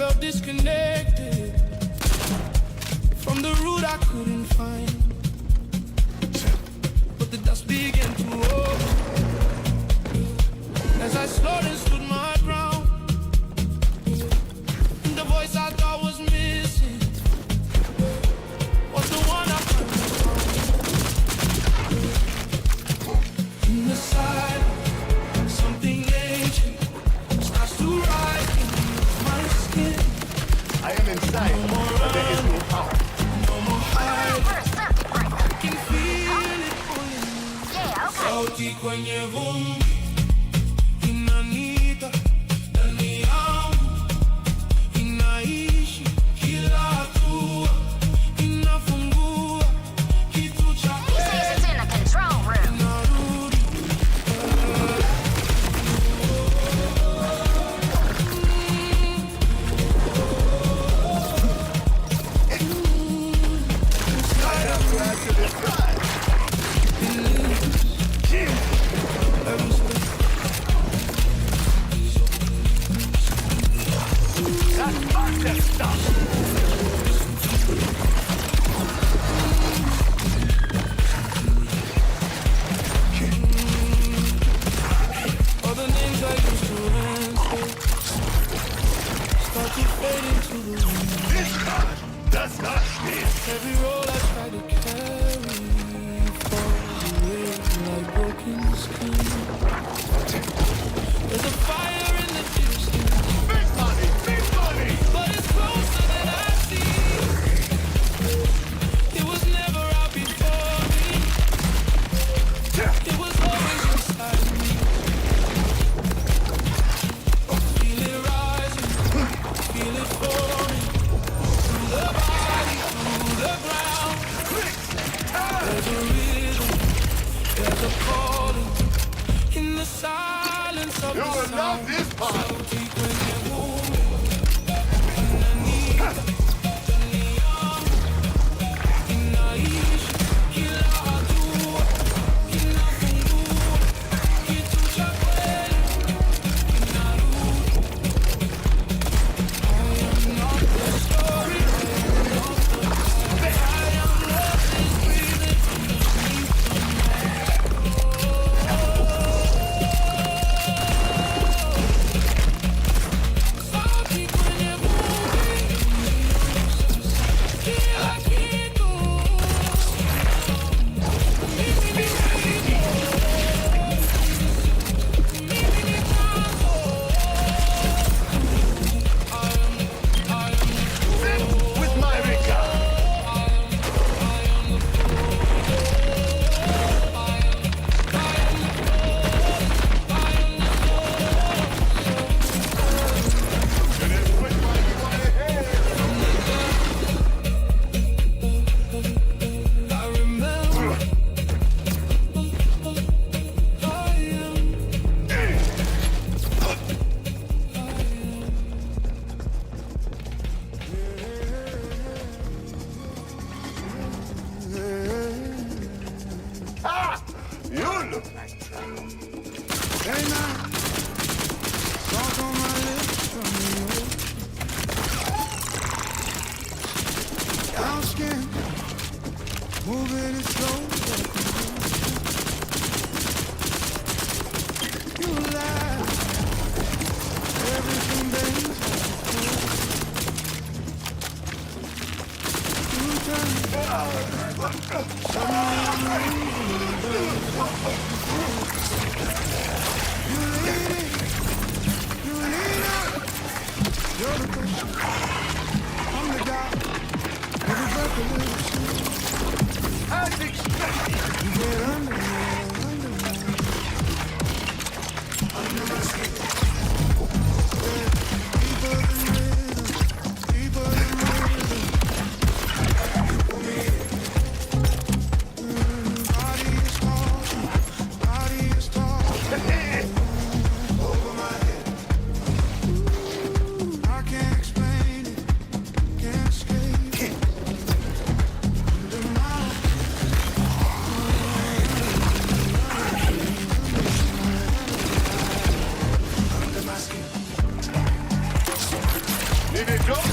felt disconnected from the route I couldn't find. But the dust began to roll as I slowed and stood my ground. And the voice I thought was missing was the one I finally found. In the silence, something ancient starts to rise in my skin. I am inside, but there is no power. No more hiding. I can feel it pulling me. Sauti kwenye vumbi inanita ndani yangu, inaishi kila hatua, inafungua kitu cha It's in the control room. narudi. I am glad to describe. That's not stuff. All the names I used to answer start to fade into the wind. This card does not fit. Every role I try to carry falls away like broken skin. There's a fire in the distance, Big money, big money. but it's closer than I see. It was never out before me. It was always inside me. Feel it rising, feel it falling through the body, through the ground. There's a rhythm, there's a calling in the silence of You the will love sound. this part. So deep when you're moving, underneath, ndani yangu, inaishi kila hatua, inafungua kitu cha kweli, inarudi. I am not the story, I am not the past. I am what is breathing underneath the mask. Sauti kwenye vumbi, kila kitu. Mimi ni mzigo, mimi ni chanzo. Sit with my regard. And it's with my head. I remember I am. Ah, you look like trouble. Hey now, talk on my lips from you. Brown skin, moving it slow. You laugh, everything bends. You turn, suddenly I'm losing the You lead it, you lead up. You're the question, I'm the guy. Every breath a little sweet. As expected. You get under me, under my skin. Yeah, deeper than rhythm, deeper than rhythm. Body is talking, body is talking. Over my head. I can't explain it, can't escape it. Under my Did it drop?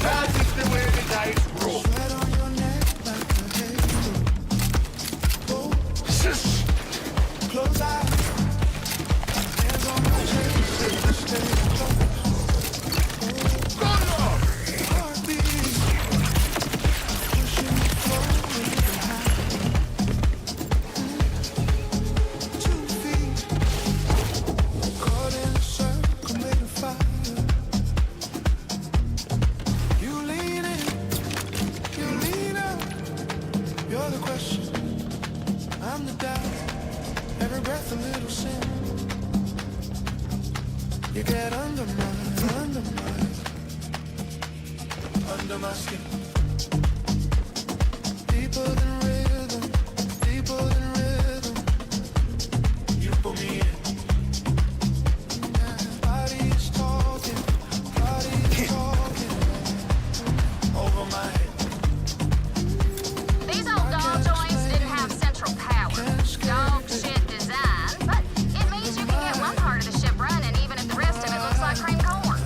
That is the way the dice roll. Sweat on your neck like a halo. Shush. Close eyes. Hands on my chest. Stay close. Heartbeat. Pushing me forward and high. 2 feet. Caught in a circle made of fire. You lean in. You lean out. You're the question. I'm the doubt. Every breath a little sin. You get under my skin. Deeper than rhythm, deeper than rhythm. You pull me in. Body is talking over my head. These old doll joints didn't have central power. Dog shit design, but it means you can get one part of the ship running even if the rest of it looks like cream corn.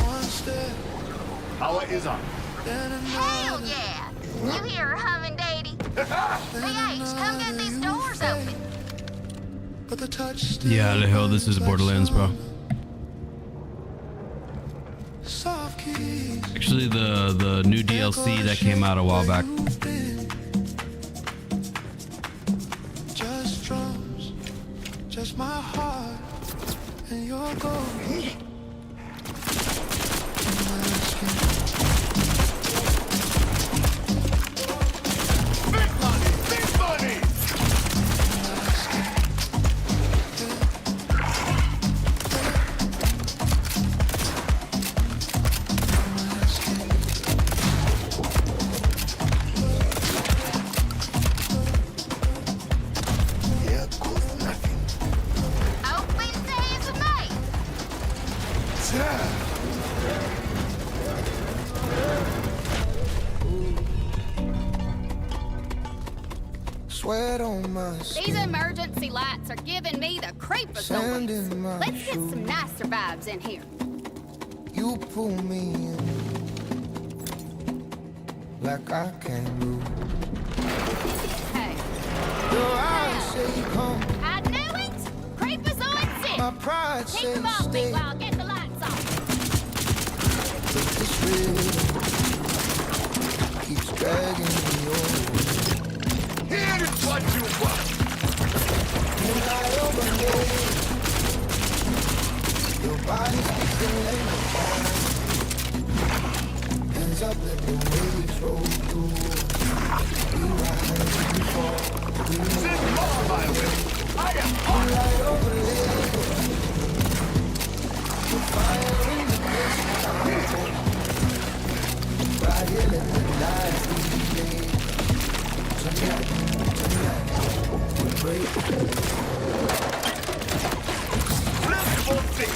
One step, Power is on. then Hell another. yeah! You hear her humming, Daddy? BH, come get these doors open. But the touch still Yeah, the hell, this is Borderlands, bro. soft keys. Actually, the new DLC that came out a while back. Just drums, just my heart and your gold. Big money, big money. Here goes nothing. Open sesame! Sweat on my skin. These emergency lights are giving me the creepers Sand noise. in my Let's get shoes. some nicer vibes in here. You pull me in like I can't move. Hey, Your eyes say come, I knew it! Creepers on my six! pride Keep says them off me stay. while I get the lights on. But this rhythm keeps dragging me over. Here is what you want. Moonlight overhead, your body speaking language. Hands up, let the waves roll through. You rise and fall. Send more my way. I am on. Moonlight overhead, the fire in the distance. Right here, let the light be lit. Tonight, we break. Let's go sing.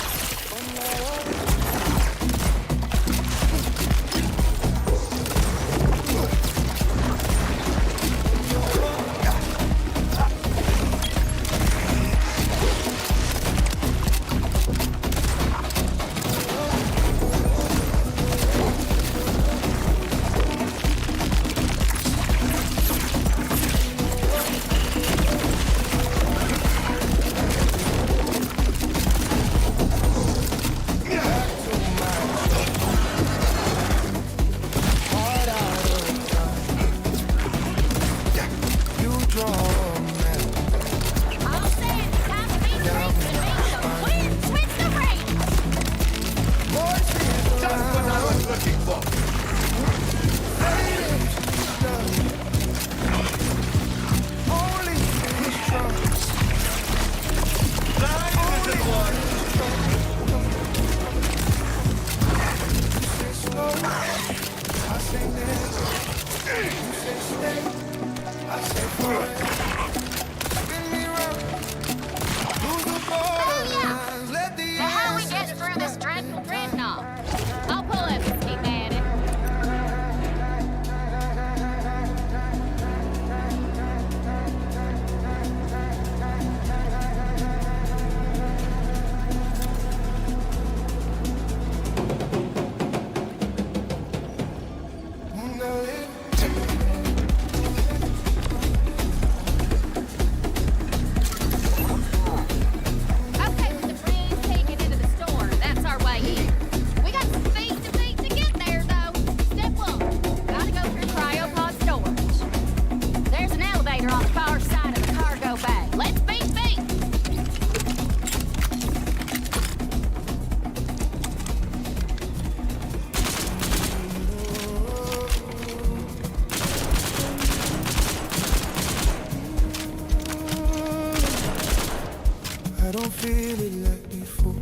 feel it like before.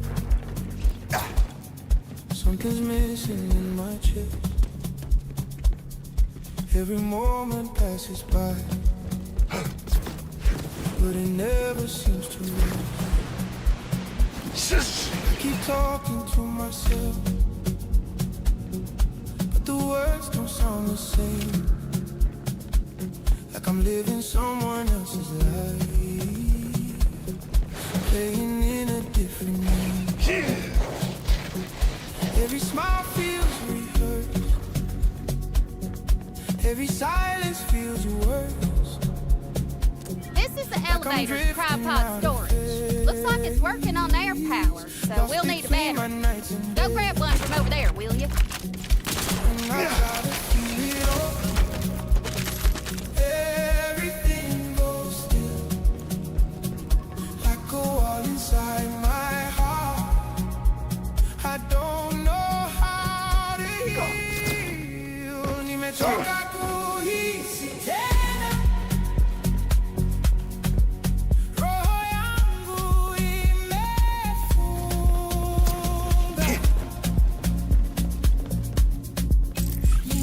Something's missing in my chest. Every moment passes by, but it never seems to end. I keep talking to myself, but the words don't sound the same. Like I'm living someone else's life, playing in a different game. Every smile feels rehearsed, every silence feels worse. This is the elevator's tripod storage. Looks like it's working on air power, so we'll need a battery. Go grab one from over there, will you? And I gotta feel it all. Everything goes still, like a wall inside my heart. I don't know how to heal. Nimechoka kuhisi tena. Roho yangu imefunga.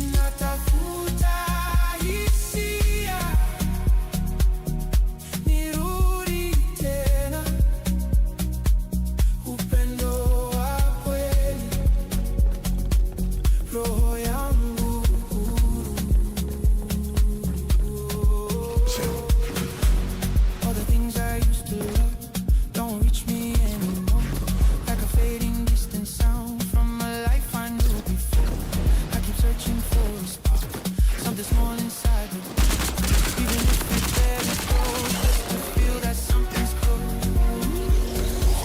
Ninatafuta hisia, nirudi tena. Upendo wa kweli, roho yangu huru. All the things I used to love don't reach me anymore. Like a fading distant sound from a life I knew before. I keep searching for a spark, something small inside me. Even if it's very cold, just to feel that something's close.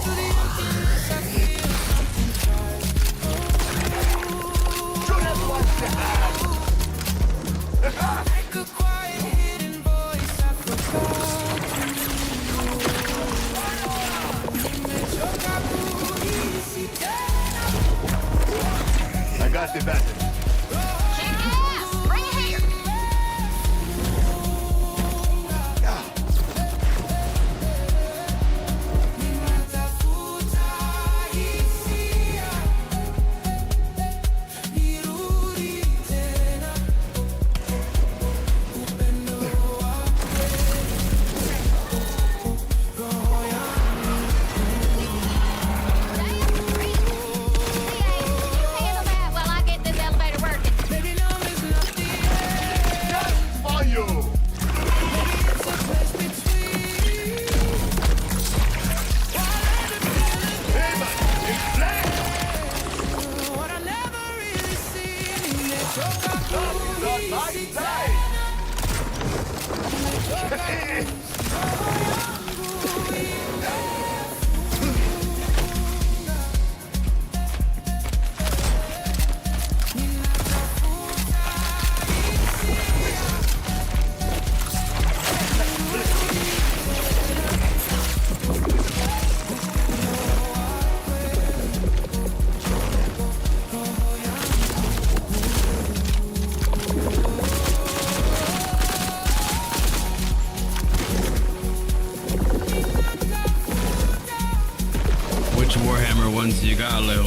To the emptiness, I feel something try. Like a quiet hidden voice I forgot to Nimechoka kuhisi tena. I got the battery. Kick ass! Bring it here! Ninatafuta hisia, nirudi tena. Upendo wa kweli, roho yangu. You handle that while I get this elevator working. Baby, now is not the end. For you. It's a place between. Hey man, it's black. What I never really seen. Nimechoka Not my kuhisi side. Which Warhammer ones you got, Lil?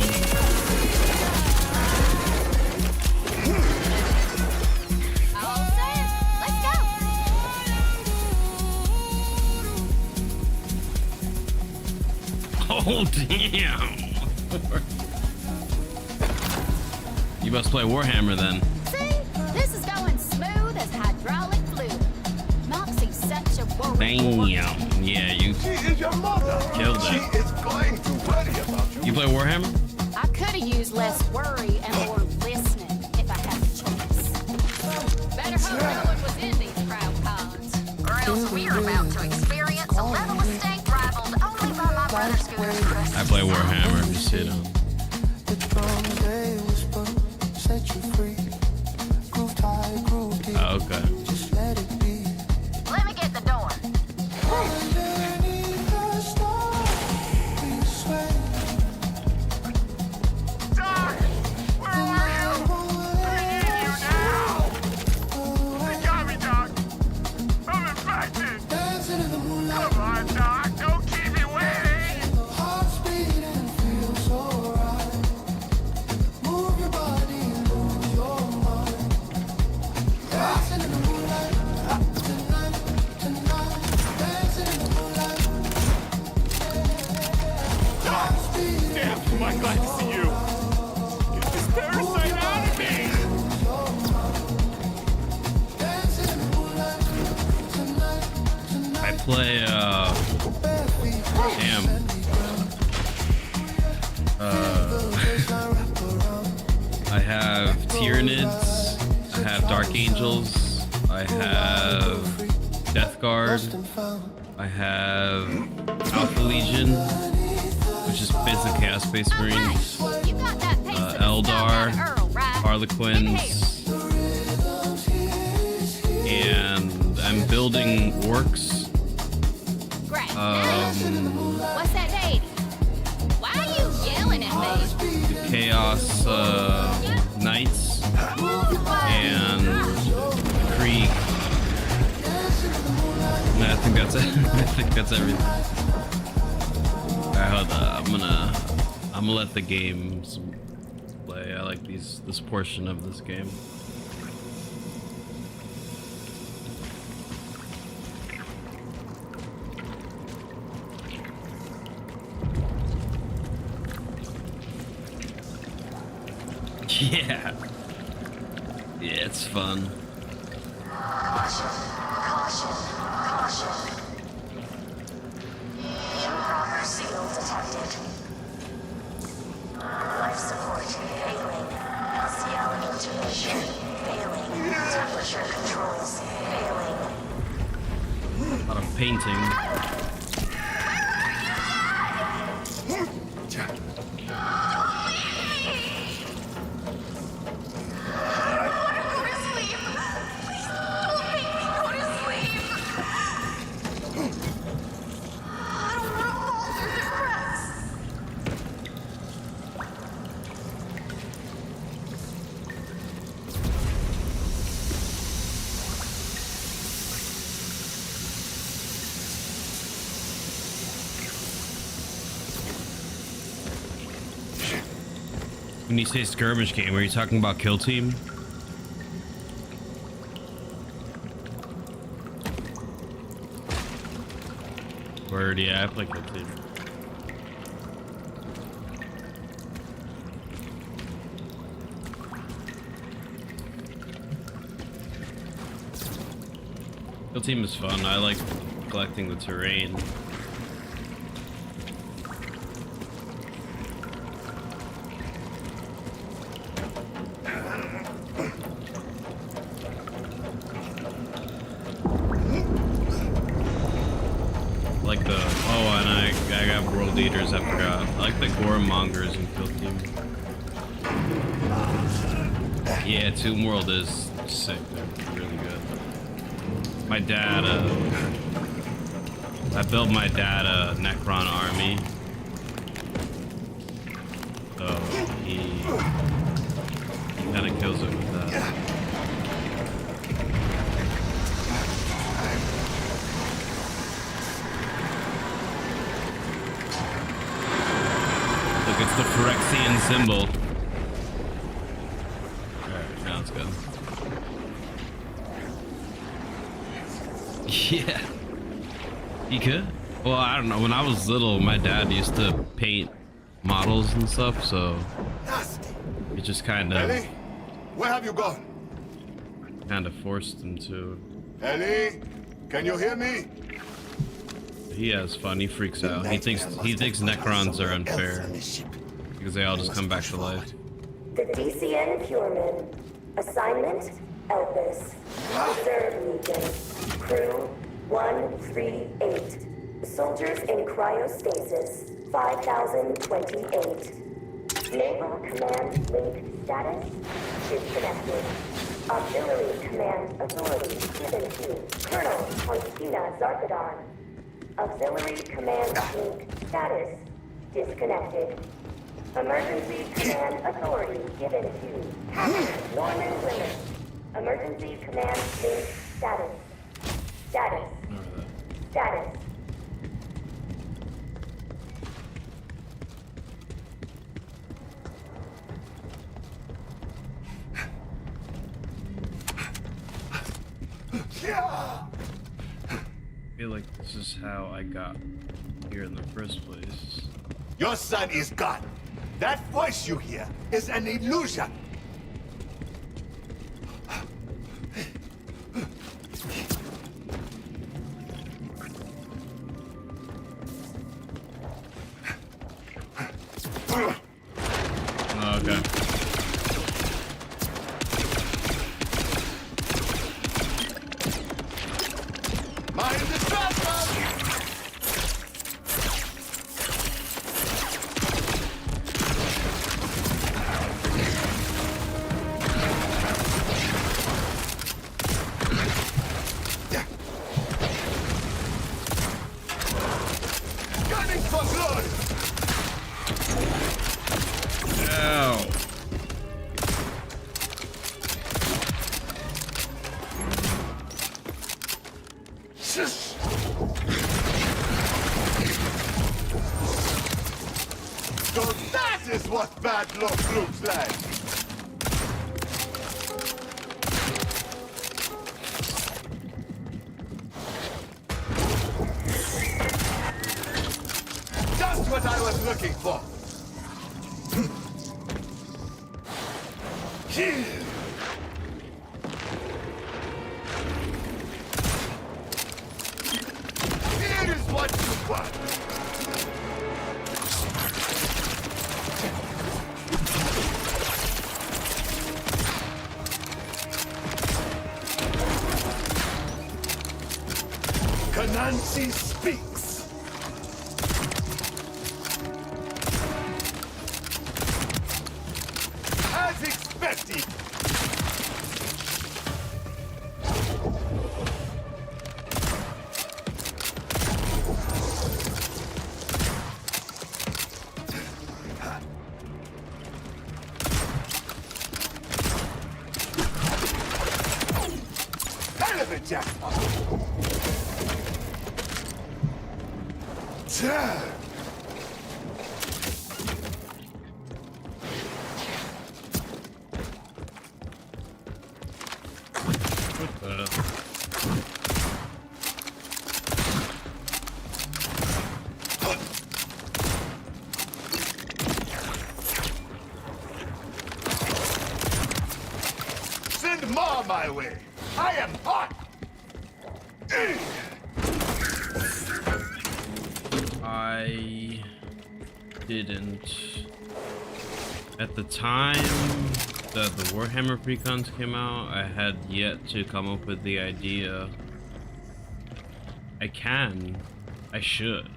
All set. Let's go. Oh, damn. You must play Warhammer then. See? This is going smooth as hydraulic fluid. Moxie's such a warrior. Damn. Yeah, you She is your mother. Killed it. She is going to worry about you. you play Warhammer? I could have used less worry and more listening if I had the choice. Better hope no one was in these crowd pods. Or else we're about to experience a level of steak rivaled only by my brother Scooter's crust. I play Warhammer. Just, you know. the drums, they whisper, set you free. Groove tight, groove deep. Oh, okay. Just let it be. Let me get the door. Underneath the stars, we sway. Doc, where are you? I need you now. They got me, Doc. I'm infected. Dancing in the moonlight. Come on, Doc. Don't keep me waiting. The heart Am I glad to see you? Get this parasite out of me! I play, damn. I have Tyranids, I have Dark Angels, I have Death Guard, I have Alpha Legion, which is basically Chaos Space Marines, You got that piece of Eldar, stuff out of Earl, right? Harlequins, and I'm building orcs. Great. What's that date? Why are you yelling at me? Chaos Knights and Krieg. And I think that's it. I think that's everything. Alright, hold on. I'm gonna let the games play. I like this portion of this game. Yeah. Yeah, it's fun. Caution, caution, caution. Improper seal detected. Life support failing. LCL intubation failing. Temperature controls failing. A lot of painting. When you say skirmish game, are you talking about Kill Team? Word, yeah, I play Kill Team. Kill Team is fun. I like collecting the terrain. Like the and I got World Eaters. I forgot. I like the Gore Mongers in Kill Team. Yeah, Tomb World is sick. They're really good. My dad, I built my dad a Necron army. So he kind of kills it with that. Look, it's the Phyrexian symbol. Alright, now it's good. Yeah. You could? Well, I don't know. When I was little, my dad used to paint models and stuff, so it just kind of Ellie, where have you gone? forced him to. Ellie, can you hear me? He has fun. He freaks out. He thinks Necrons are unfair because they all just come back to life. The DCN Pureman. Assignment, Elpis. Reserve Legion. Crew 138. Soldiers in cryostasis 5028. Naval Command Link status disconnected. Auxiliary Command Authority given to Colonel Constantina Zarkadon. Auxiliary Command Link status disconnected. Emergency Command Authority given to Captain Norman Willis. Emergency Command Link status. Status. Status. I feel like this is how I got here in the first place. Your son is gone. That voice you hear is an illusion. Oh, okay. Mind the shotgun! Gunning for blood! Ow. Shush. So that is what bad luck looks like. Just what I was looking for. Here. Here is what you want. Kanansi speaks. As expected. Hell of a jackpot. Turn. Send more my way. I am hot. I didn't. At the time that the Warhammer precons came out, I had yet to come up with the idea. I should.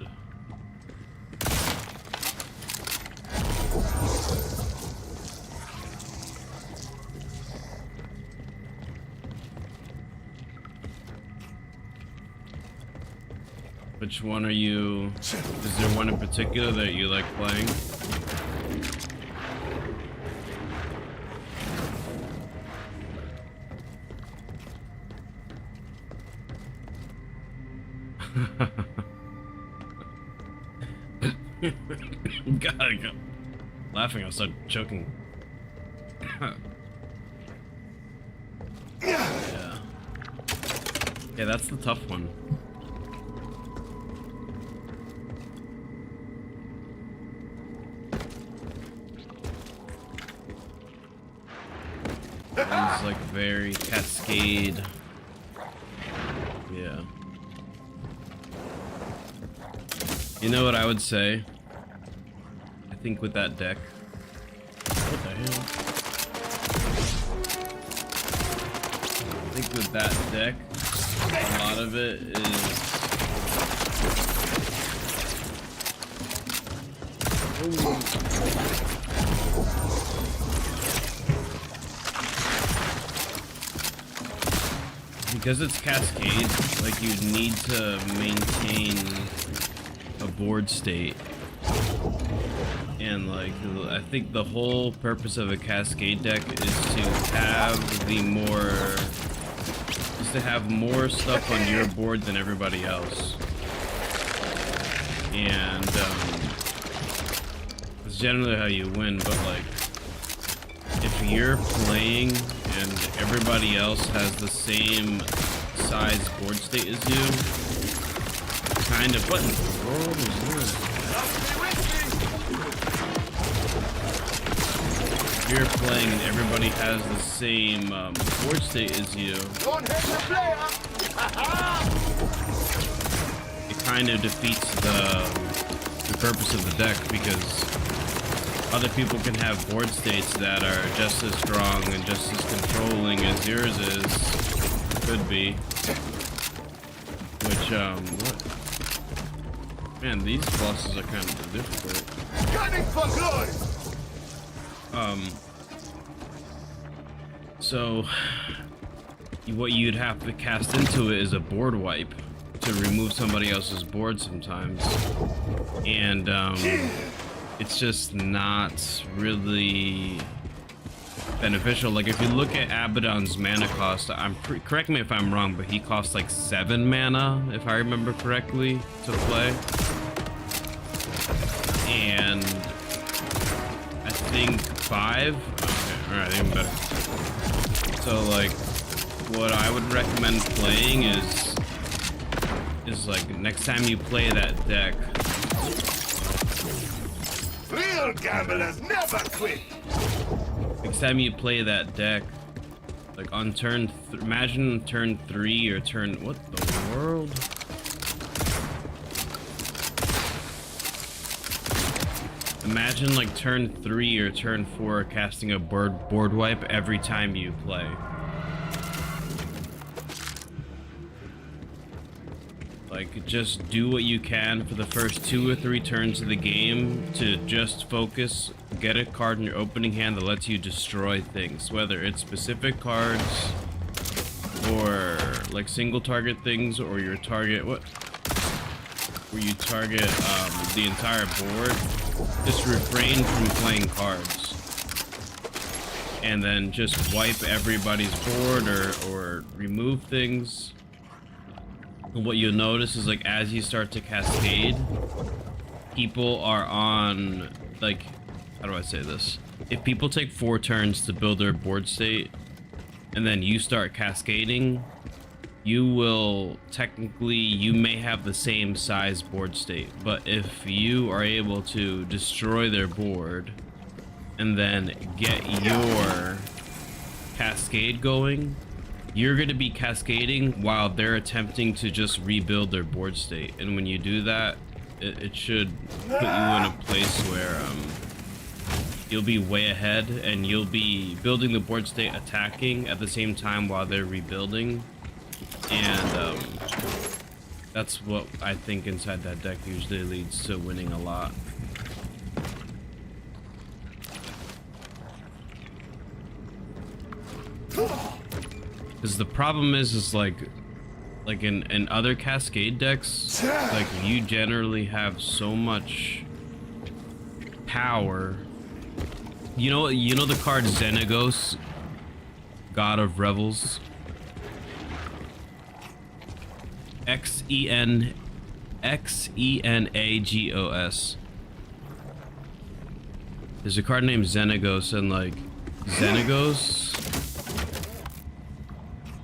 Which one are you? Is there one in particular that you like playing? God, laughing, I'll start choking. Yeah. Yeah, that's the tough one. One's like very cascade. Yeah. You know what I would say? I think with that deck. What the hell? I think with that deck, a lot of it is. Because it's cascade, like you need to maintain a board state. And like, I think the whole purpose of a cascade deck is to have more stuff on your board than everybody else. And it's generally how you win, but like, if you're playing and everybody else has the same size board state as you, kind of, what in the world is this? if you're playing and everybody has the same board state as you, Don't hit the player! it kind of defeats the purpose of the deck, because other people can have board states that are just as strong and just as controlling as yours is, could be. Which, what? Man, these bosses are kind of difficult. Gunning for glory! So what you'd have to cast into it is a board wipe to remove somebody else's board sometimes. And, it's just not really beneficial. Like, if you look at Abaddon's mana cost, correct me if I'm wrong, but he costs like 7 mana, if I remember correctly, to play. And I think 5. Okay, all right, even better. So, like, what I would recommend playing is like, next time you play that deck, Real gamblers never quit! next time you play that deck, like on turn, imagine turn 3 or turn, what the world? Imagine like turn 3 or turn 4 casting a board wipe every time you play. Like, just do what you can for the first 2 or 3 turns of the game to just focus, get a card in your opening hand that lets you destroy things, whether it's specific cards or like single target things, or your target, where you target the entire board. Just refrain from playing cards and then just wipe everybody's board or remove things. What you'll notice is, like, as you start to cascade, people are on, like, how do I say this? If people take 4 turns to build their board state, and then you start cascading, you will technically, you may have the same size board state, but if you are able to destroy their board and then get your cascade going, you're going to be cascading while they're attempting to just rebuild their board state. And when you do that, it should put you in a place where you'll be way ahead, and you'll be building the board state, attacking at the same time while they're rebuilding. And that's what I think inside that deck usually leads to winning a lot. Because the problem is like in other Cascade decks, like, you generally have so much power. You know the card Xenagos, God of Revels? Xenagos. There's a card named Xenagos, and like, Xenagos,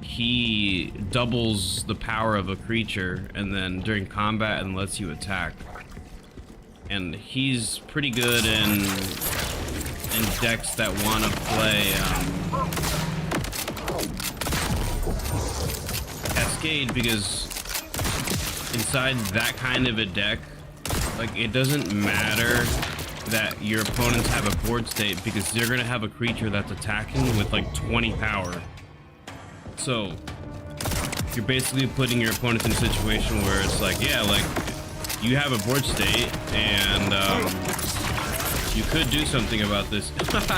he doubles the power of a creature and then during combat and lets you attack. And he's pretty good in decks that want to play Cascade, because inside that kind of a deck, like, it doesn't matter that your opponents have a board state, because they're gonna have a creature that's attacking with like 20 power. So you're basically putting your opponent in a situation where it's like, yeah, like, you have a board state and you could do something about this.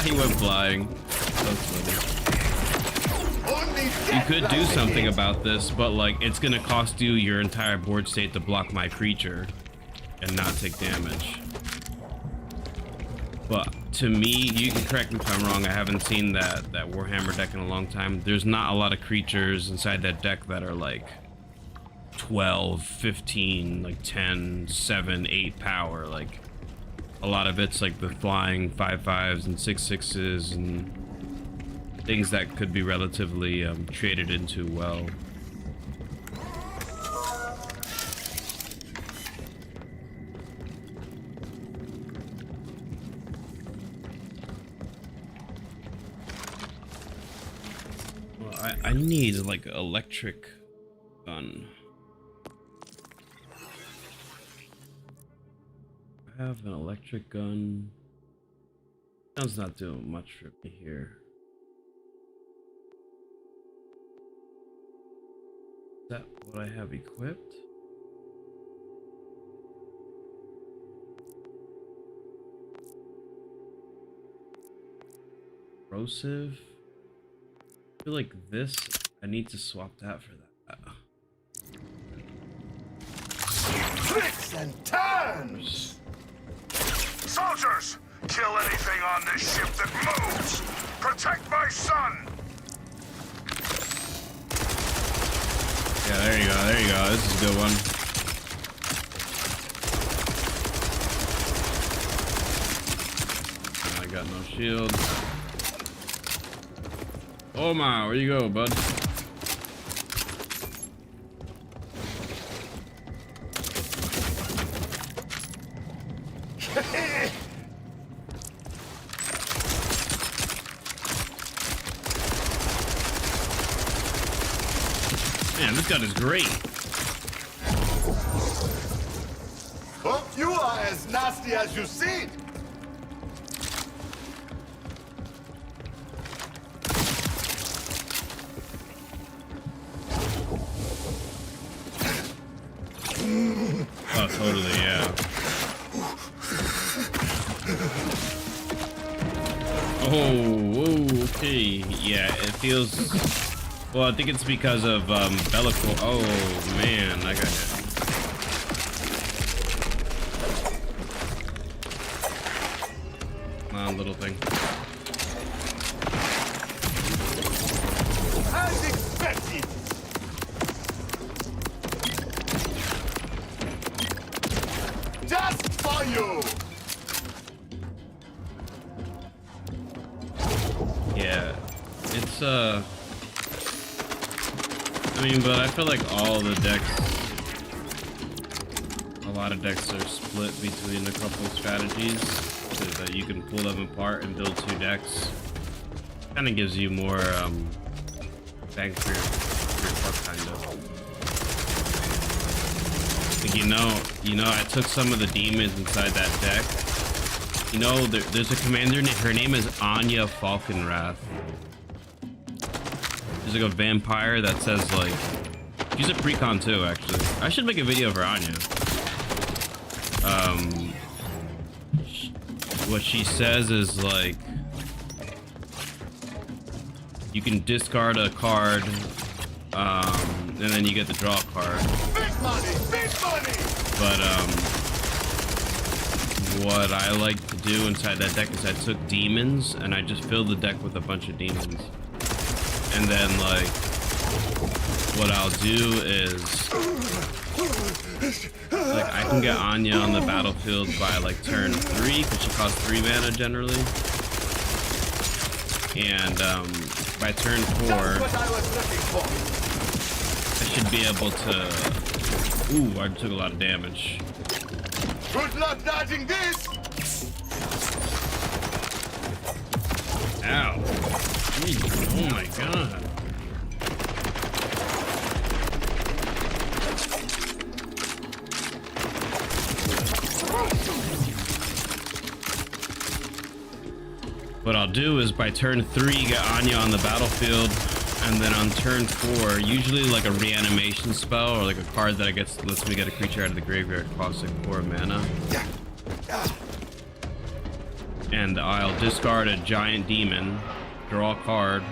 He went flying. That's funny. You could do something about this, but like, it's gonna cost you your entire board state to block my creature and not take damage. But to me, you can correct me if I'm wrong, I haven't seen that Warhammer deck in a long time. There's not a lot of creatures inside that deck that are like 12, 15, like 10, 7, 8 power. Like, a lot of it's like the flying 5/5s and 6/6s and things that could be relatively traded into well. I need like an electric gun. I have an electric gun. Gun's not doing much for me here. Is that what I have equipped? Corrosive. I feel like this, I need to swap that for that. Twists and turns! Soldiers! Kill anything on this ship that moves! Protect my son! Yeah, there you go, there you go. This is a good one. I got no shield. Oh my, where you go, bud? Man, this gun is great. Hope you are as nasty as you seem! Oh, totally, yeah. Oh, whoa, okay. Yeah, it feels... Well, I think it's because of Bellicle. Oh, man, I got hit. Come on, little thing. As expected! Just for you! Yeah, it's I mean, but I feel like all the decks, a lot of decks are split between a couple strategies so that you can pull them apart and build two decks. Kind of gives you more bang for your buck, kind of. Like, you know, I took some of the demons inside that deck. You know, there's a commander, her name is Anya Falconwrath. She's like a vampire that says, like, she's a precon too, actually. I should make a video for Anya. What she says is, like, you can discard a card, and then you get to draw a card. Big money! Big money! But, what I like to do inside that deck is I took demons, and I just filled the deck with a bunch of demons. And then, like, what I'll do is, like, I can get Anya on the battlefield by, like, turn 3, because she costs 3 mana generally. And, by turn 4, What I was looking for. I should be able to... Ooh, I took a lot of damage. Good luck dodging this! Ow. Jeez, oh my god. What I'll do is by turn 3 get Anya on the battlefield, and then on turn 4 usually like a reanimation spell or like a card that lets me get a creature out of the graveyard costs like 4 mana. And I'll discard a giant demon, draw a card,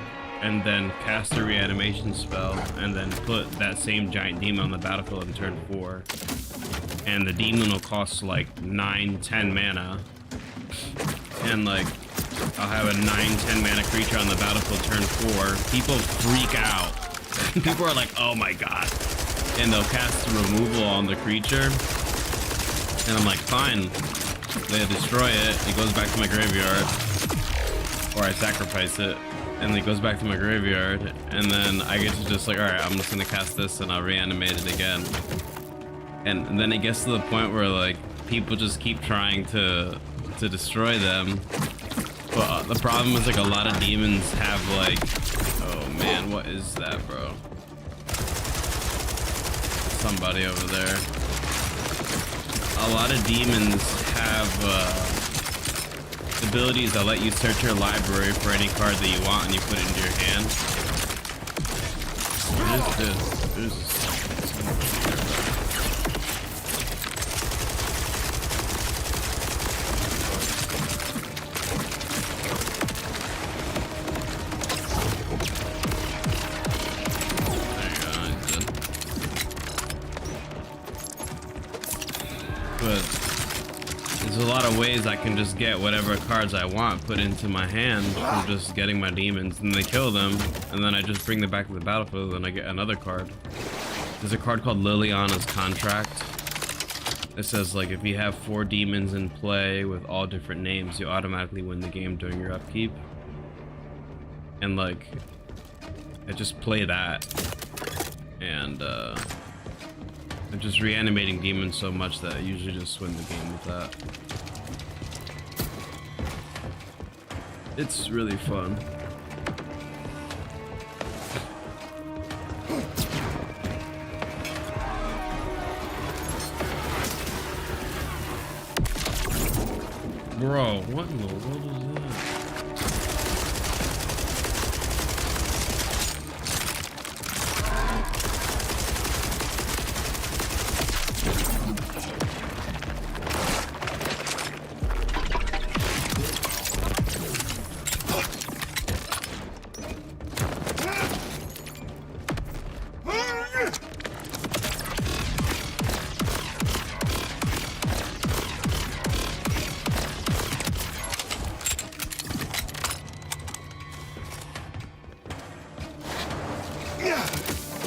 and then cast a reanimation spell, and then put that same giant demon on the battlefield in turn 4. And the demon will cost like 9-10 mana. And like, I'll have a 9-10 mana creature on the battlefield turn 4. People freak out. People are like, oh my god. And they'll cast removal on the creature. And I'm like, fine. They destroy it. It goes back to my graveyard. Or I sacrifice it. And it goes back to my graveyard. And then I get to just like, alright, I'm just gonna cast this and I'll reanimate it again. And then it gets to the point where like people just keep trying to destroy them. Well, the problem is like a lot of demons have like, oh man, what is that, bro? Somebody over there. A lot of demons have abilities that let you search your library for any card that you want and you put it into your hand. What is this? There's there's a lot of ways I can just get whatever cards I want put into my hand from just getting my demons, and they kill them, and then I just bring them back to the battlefield and I get another card. There's a card called Liliana's Contract. It says like if you have 4 demons in play with all different names, you automatically win the game during your upkeep. And like I just play that, and I'm just reanimating demons so much that I usually just win the game with that. It's really fun. Bro, what in the world is that?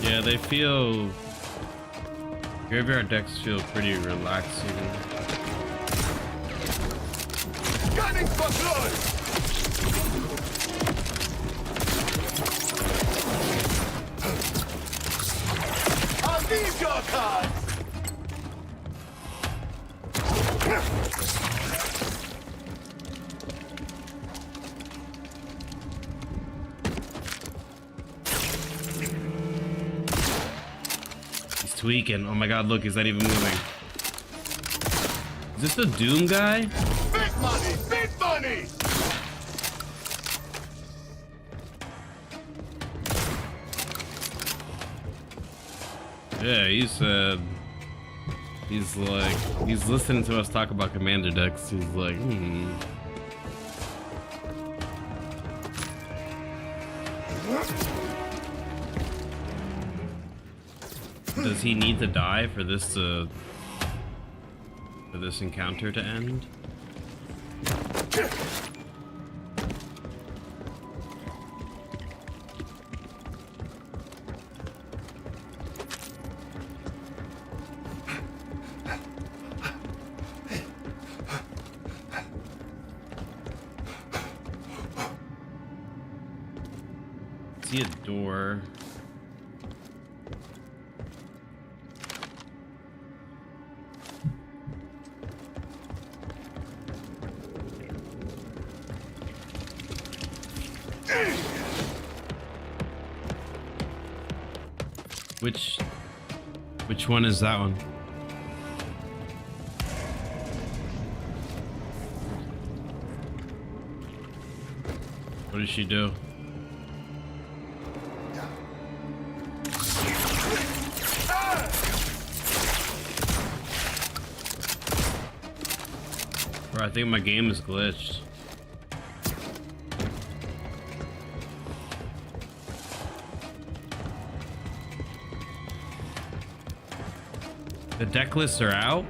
Yeah, they feel... Graveyard decks feel pretty relaxing. Gunning for blood! I'll need your cards! Tweaking. Oh my god, look, is that even moving? Is this the Doom guy? Big money! Big money! Yeah, he said... He's like... He's listening to us talk about commander decks. He's like, Does he need to die for this encounter to end? See a door. Which one is that one? What does she do? Bro, I think my game is glitched. The deck lists are out?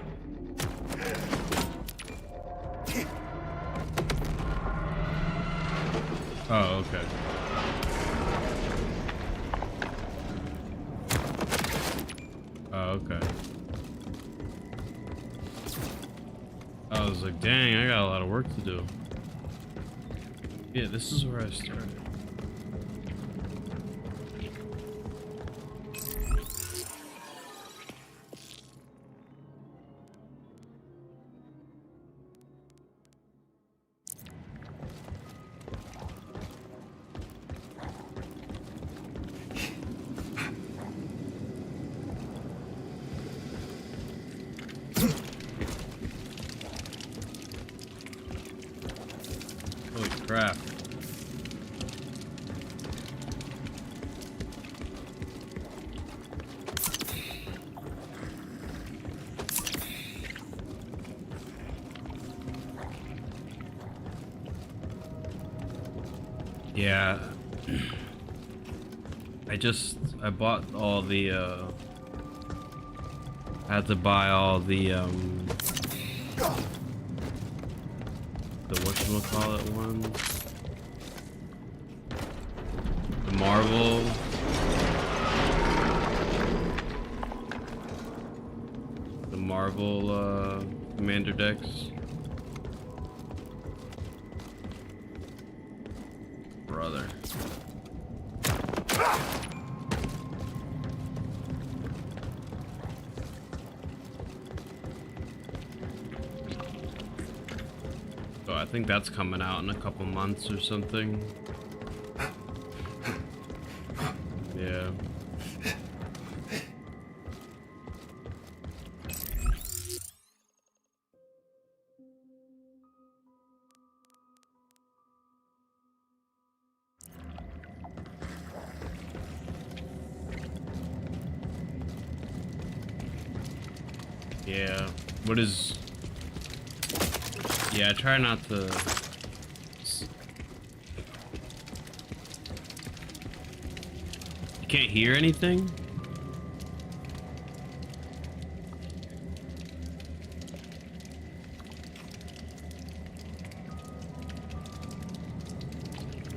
Oh, okay. Oh, okay. I was like, dang, I got a lot of work to do. Yeah, this is where I started. Crap. Yeah. I bought all the I had to buy all the whatchamacallit ones. The Marvel commander decks. Brother. So I think that's coming out in a couple months or something. Yeah. Yeah. What is... Yeah, I try not to... You can't hear anything?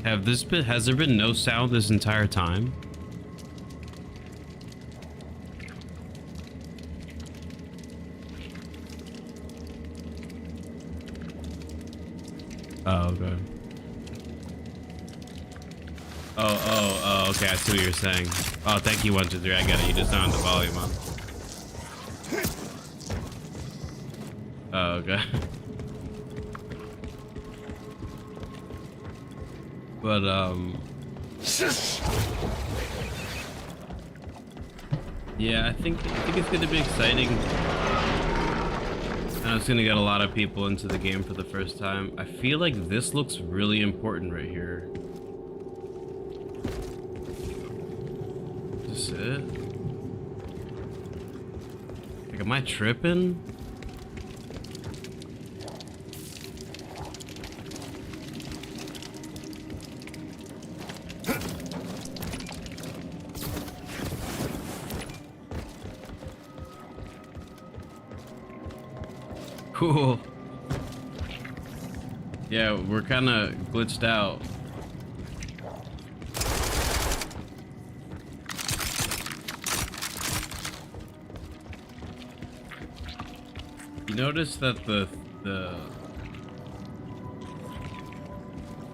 Has there been no sound this entire time? Oh, okay. Oh, okay, I see what you're saying. Oh, thank you, 123, I get it, you just don't have the volume on. Oh, okay. But, yeah, I think it's gonna be exciting. And it's gonna get a lot of people into the game for the first time. I feel like this looks really important right here. Is this it? Like, am I tripping? Cool. Yeah, we're kind of glitched out. You notice that the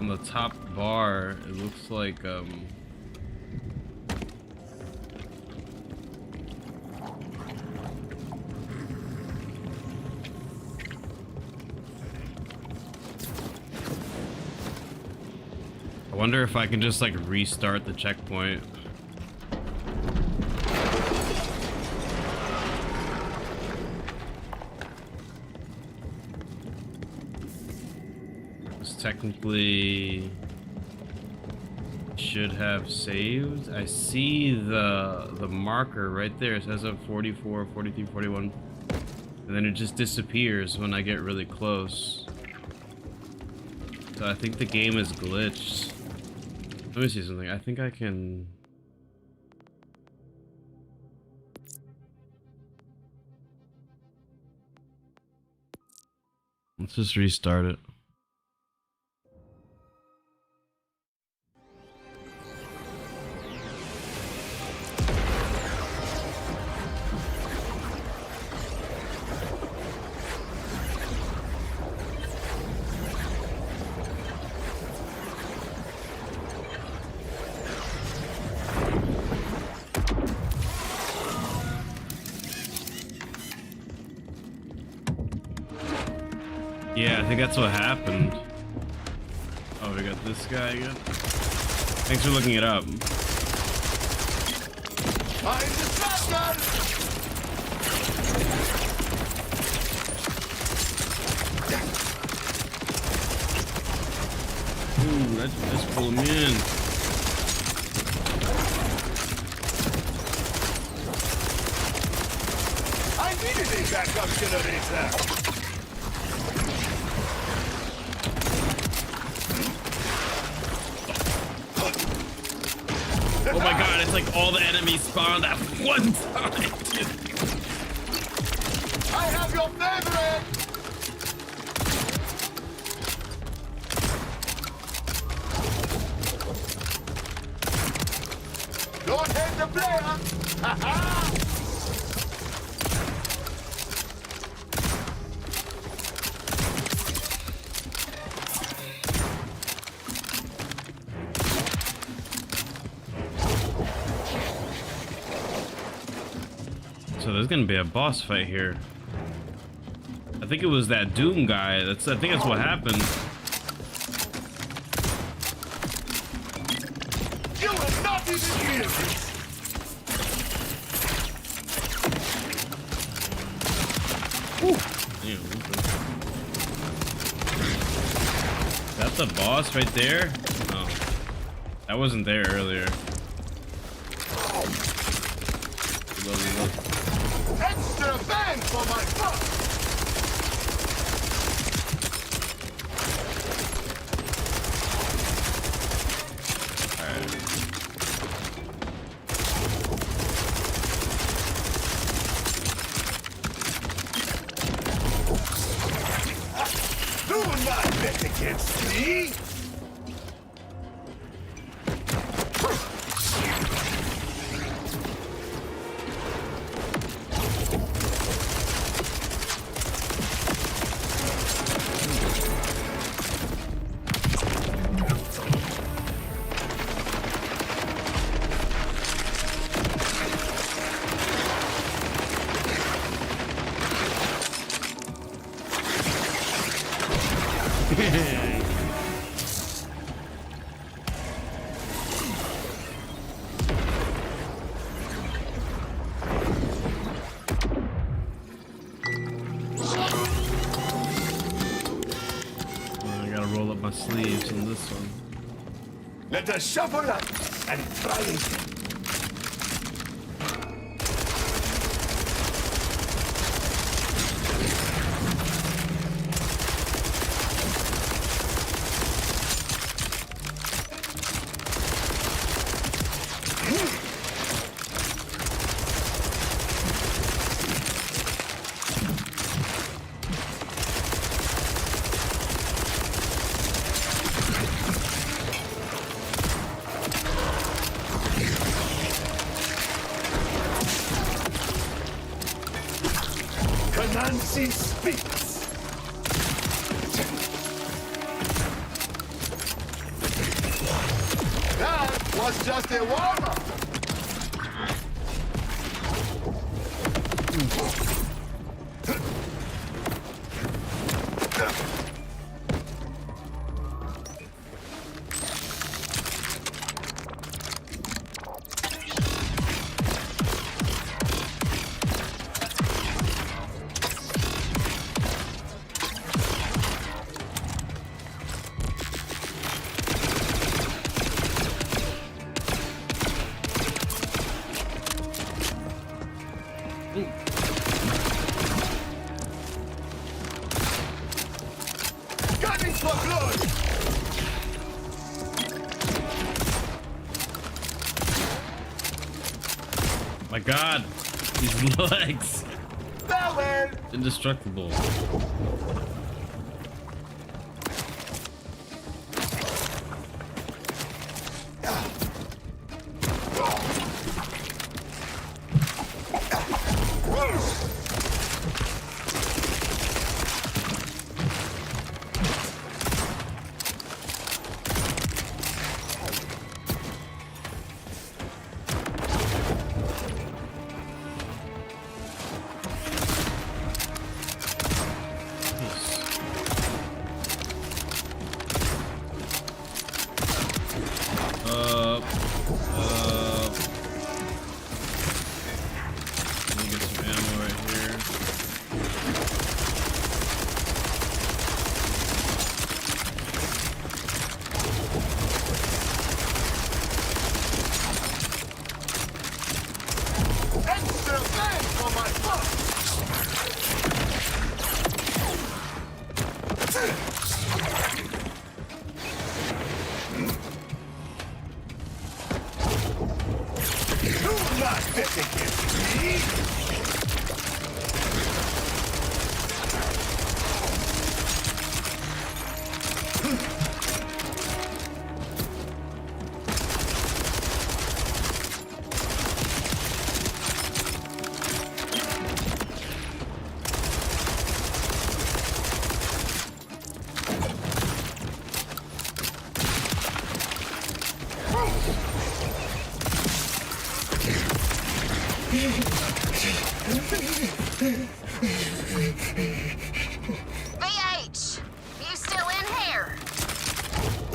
on the top bar, it looks like I wonder if I can just like restart the checkpoint. This technically should have saved. I see the marker right there. It says 44, 43, 41. And then it just disappears when I get really close. So I think the game is glitched. Let me see something. I think I can... Let's just restart it. Yeah, I think that's what happened. Oh, we got this guy again. Thanks for looking it up. Ooh, let's pull him in. I needed a backup generator. Oh my god, it's like all the enemies spawned at one time. I have your favorite. Don't hate the player. Ha ha. So there's gonna be a boss fight here. I think it was that Doom guy. I think that's what happened. You will not even hear this. Damn, that's the boss right there? No, that wasn't there earlier. Look. Extra bang for my buck. Do not bet against me. I gotta roll up my sleeves on this one. Let us shuffle up and try again. Nancy speaks. That was just a warm-up. Gamin for blood! My god, these legs. Farewell! Indestructible. VH, you still in here?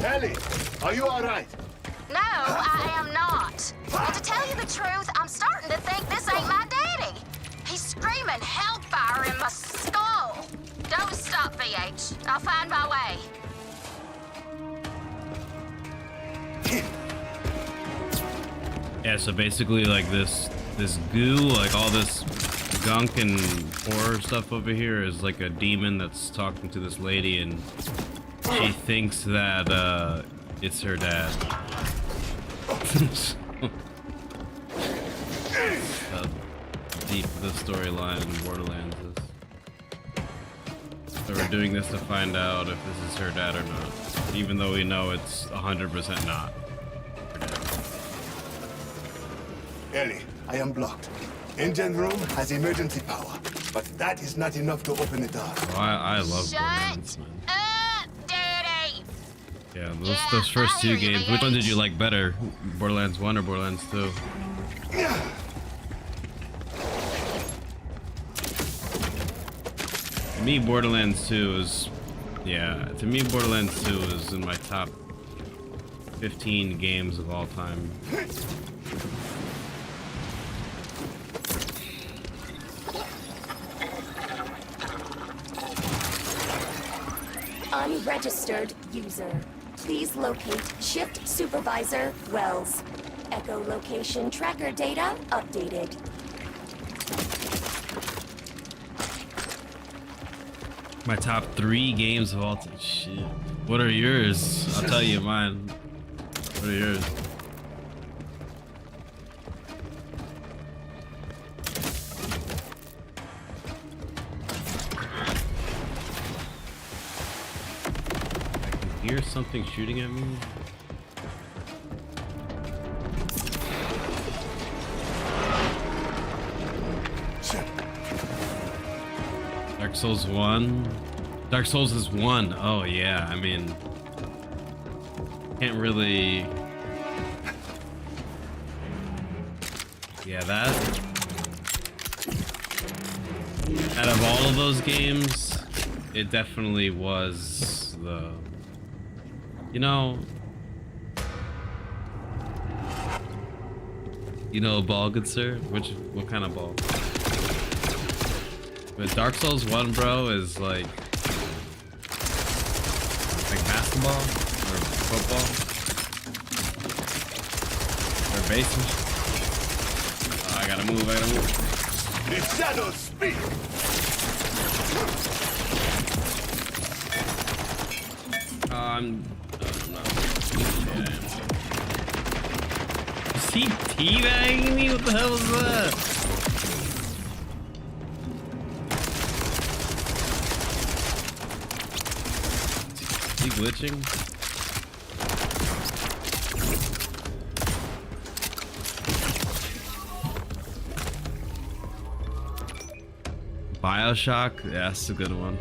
Ellie, are you all right? No, I am not. And to tell you the truth, I'm starting to think this ain't my daddy. He's screaming hellfire in my skull. Don't stop, VH. I'll find my way. Yeah, so basically like this goo, like all this gunk and horror stuff over here is like a demon that's talking to this lady, and she thinks that it's her dad. How deep the storyline in Borderlands is. So we're doing this to find out if this is her dad or not, even though we know it's 100% not her dad. Ellie, I am blocked. Engine room has emergency power, but that is not enough to open the door. Oh, I love Borderlands, Shut man. up, Daddy. Yeah, Yeah, those first I two hear you, games. Which one did VH. you like better, Borderlands 1 or Borderlands 2? To me, Borderlands 2 is, yeah. To me, Borderlands 2 is in my top 15 games of all time. Unregistered user. Please locate Shift Supervisor Wells. Echolocation tracker data updated. My top 3 games of all time. Shit. What are yours? I'll tell you mine. What are yours? I can hear something shooting at me. Dark Souls 1. Dark Souls is 1. Oh yeah, I mean, can't really. Yeah, that. Out of all of those games, it definitely was the. You know, ball, good sir? What kind of ball? But Dark Souls 1, bro, is like basketball or football or baseball. Oh, I gotta move. The shadows speak! I'm not. Yeah. Is he teabagging me? What the hell was that? Is he glitching? BioShock? Yeah, that's a good one.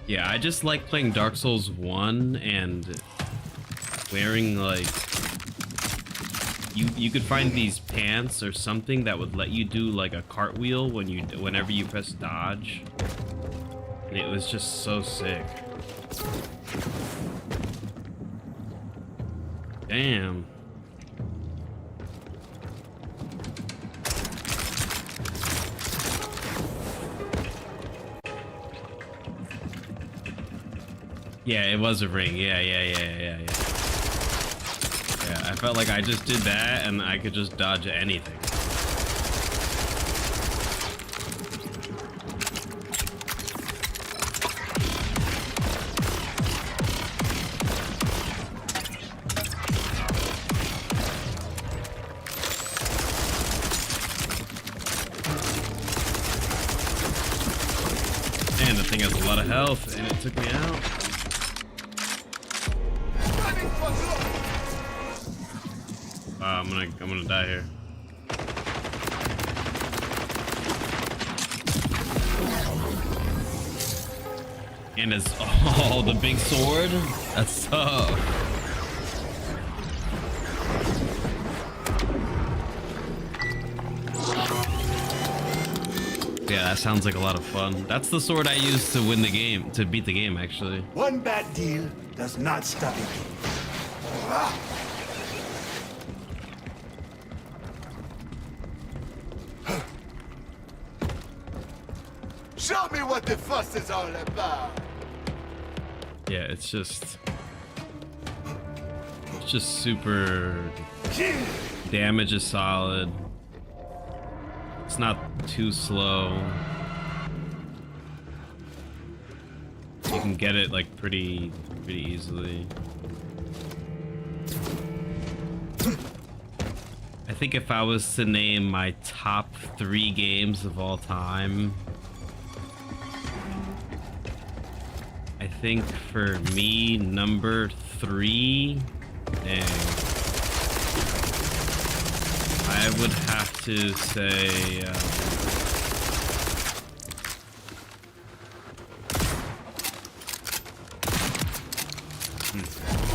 Yeah, I just like playing Dark Souls 1 and wearing like you could find these pants or something that would let you do like a cartwheel whenever you press dodge. And it was just so sick. Damn. Yeah, it was a ring. Yeah. Yeah, I felt like I just did that and I could just dodge anything. Man, the thing has a lot of health and it took me out. I'm gonna die here. And it's the big sword. That's tough. Yeah, that sounds like a lot of fun. That's the sword I used to win the game, to beat the game, actually. One bad deal does not stop it. Ah. Show me what the fuss is all about. Yeah, it's just super. Damage is solid. It's not too slow. You can get it like pretty easily. I think if I was to name my top 3 games of all time, I think for me, number 3, dang, I would have to say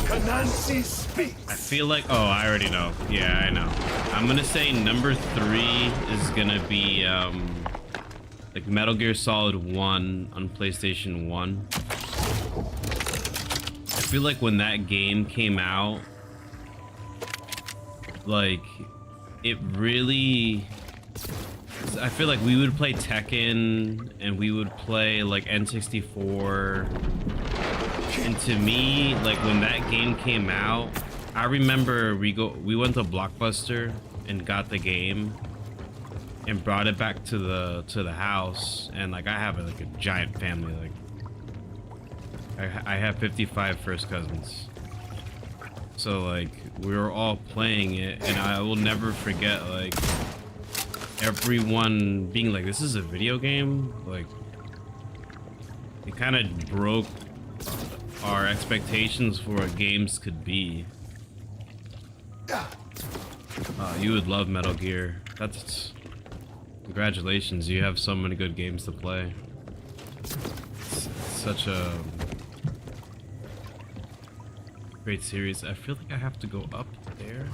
Kanansi speaks. I feel like, oh, I already know. Yeah, I know. I'm gonna say number 3 is gonna be like Metal Gear Solid 1 on PlayStation 1. I feel like when that game came out, like it really, I feel like we would play Tekken and we would play like N64. And to me, like when that game came out, I remember we went to Blockbuster and got the game and brought it back to the house. And like I have like a giant family. Like I have 55 first cousins. So like we were all playing it, and I will never forget like everyone being like, "This is a video game." Like it kind of broke our expectations for what games could be. You would love Metal Gear. That's congratulations. You have so many good games to play. It's such a great series. I feel like I have to go up there.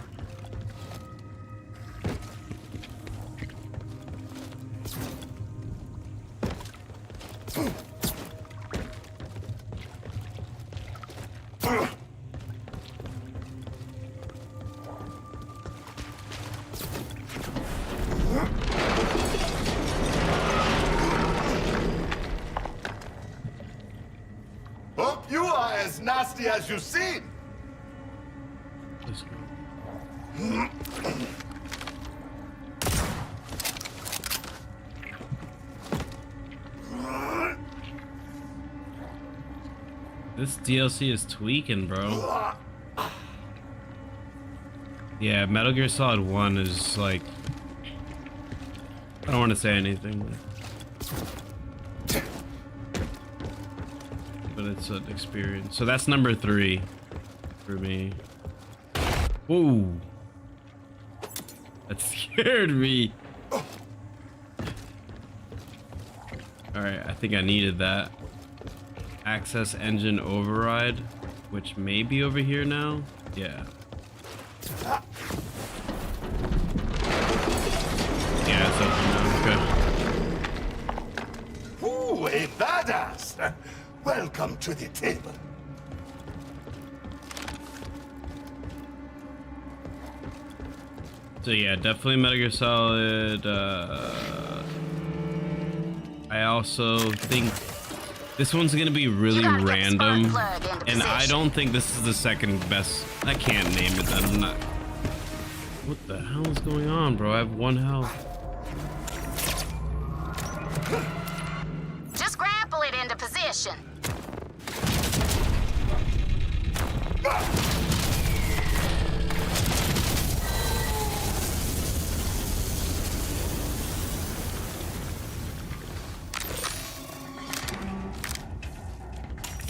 Hope you are as nasty as you seem. Let's go. This DLC is tweaking, bro. Yeah, Metal Gear Solid 1 is like, I don't want to say anything, but it's an experience. So that's number 3 for me. Whoa, that scared me. All right, I think I needed that. Access engine override, which may be over here now. Yeah. Yeah, it's open now. Okay. Ooh, a badass. Welcome to the table. So yeah, definitely Metal Gear Solid. I also think this one's gonna be really random, and I don't think this is the second best. I can't name it. Then I'm not. What the hell is going on, bro? I have 1 health. Just grapple it into position.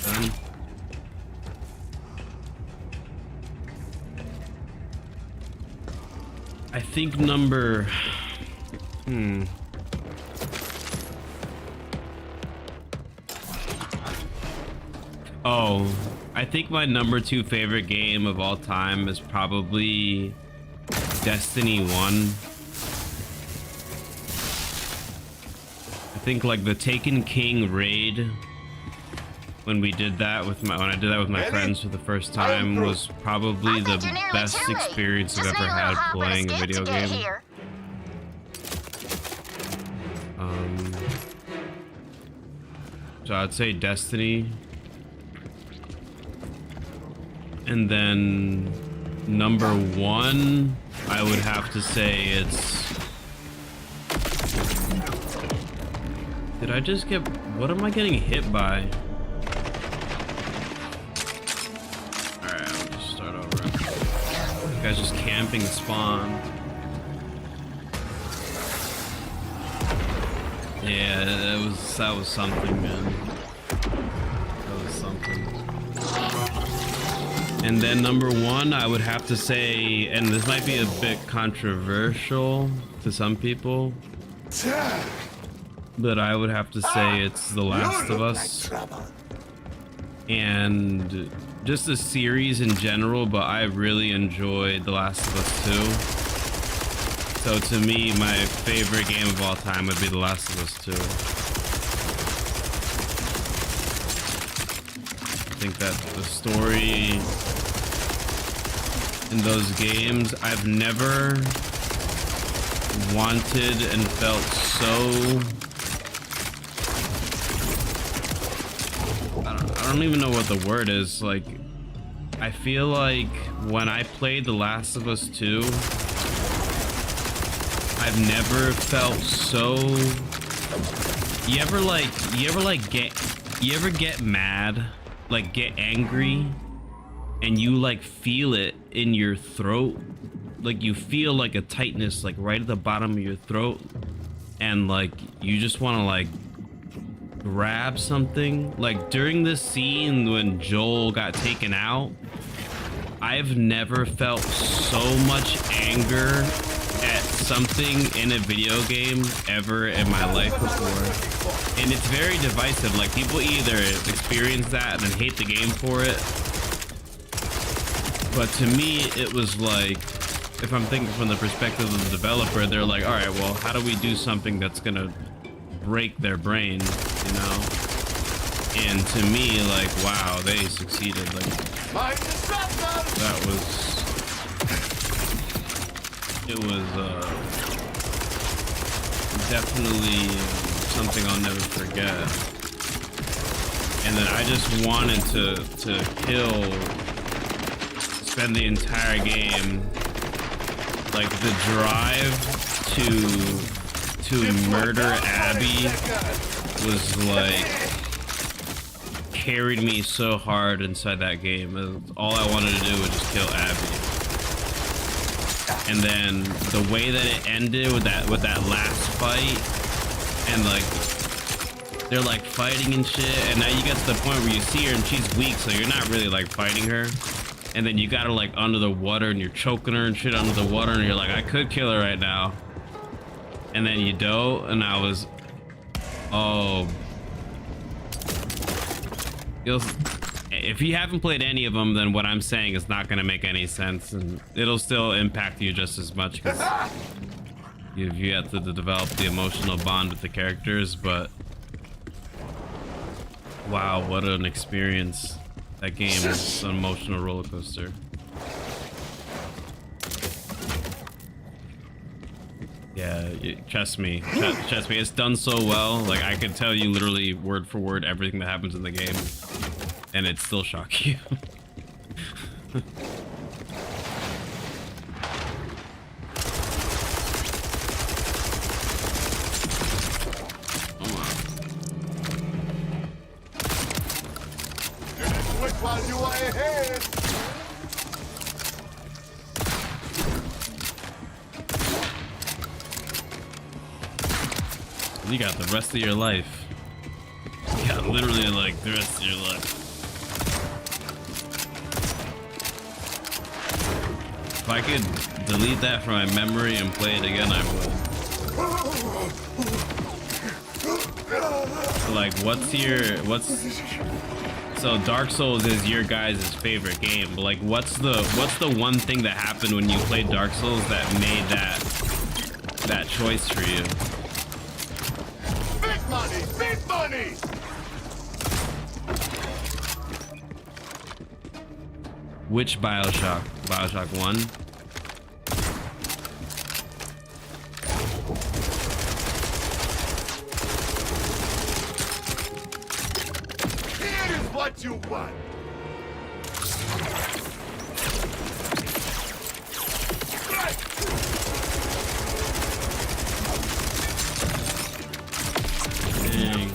Done. I think number. Oh, I think my number 2 favorite game of all time is probably Destiny 1. think like the Taken King raid, when we did that with my friends for the first time, was probably the best experience I've ever had playing a video game. So I'd say Destiny, and then number 1, I would have to say it's. Did I just get? What am I getting hit by? Alright, I'll just start over. This guy's just camping spawn. Yeah, that was something, man. That was something. And then number 1, I would have to say, and this might be a bit controversial to some people, but I would have to say it's The Last of Us. And just the series in general, but I really enjoyed The Last of Us 2. So to me, my favorite game of all time would be The Last of Us 2. I think that the story in those games, I've never wanted and felt so... I don't even know what the word is. Like, I feel like when I played The Last of Us 2, I've never felt so. You ever get mad, like get angry, and you like feel it in your throat, like you feel like a tightness like right at the bottom of your throat, and like you just want to like grab something. Like during this scene when Joel got taken out, I've never felt so much anger at something in a video game ever in my life before. And it's very divisive. Like people either experience that and then hate the game for it, but to me it was like, if I'm thinking from the perspective of the developer, they're like, all right, well, how do we do something that's gonna break their brain, you know? And to me, like, wow, they succeeded. Like, that was, it was definitely something I'll never forget. And then I just wanted to spend the entire game, like the drive to murder Abby was like, carried me so hard inside that game. All I wanted to do was just kill Abby. And then the way that it ended with that last fight, and like they're like fighting and shit, and now you get to the point where you see her and she's weak, so you're not really like fighting her. And then you got her like under the water and you're choking her and shit under the water, and you're like, I could kill her right now. And then you don't, and I was, oh. If you haven't played any of them, then what I'm saying is not going to make any sense, and it'll still impact you just as much because you have to develop the emotional bond with the characters. But wow, what an experience. That game is an emotional roller coaster. Yeah, trust me, trust me, it's done so well. Like, I could tell you literally word for word everything that happens in the game, and it still shocks you. While you are ahead. You got the rest of your life. You got literally like the rest of your life. If I could delete that from my memory and play it again, I would. Like, so Dark Souls is your guys' favorite game, but like what's the one thing that happened when you played Dark Souls that made that choice for you? money! Big money! Which Bioshock? Bioshock 1? Here is what you want! Dang.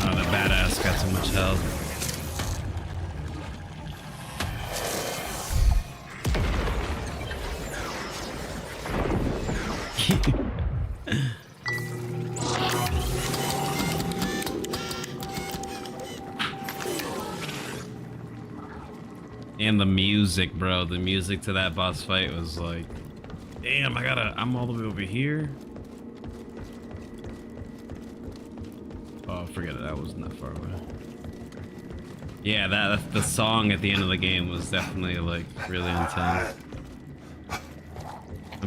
Oh, the badass got so much health. And the music, bro. The music to that boss fight was like, damn, I'm all the way over here. Oh, forget it. I wasn't that far away. Yeah, that's the song at the end of the game was definitely like really intense.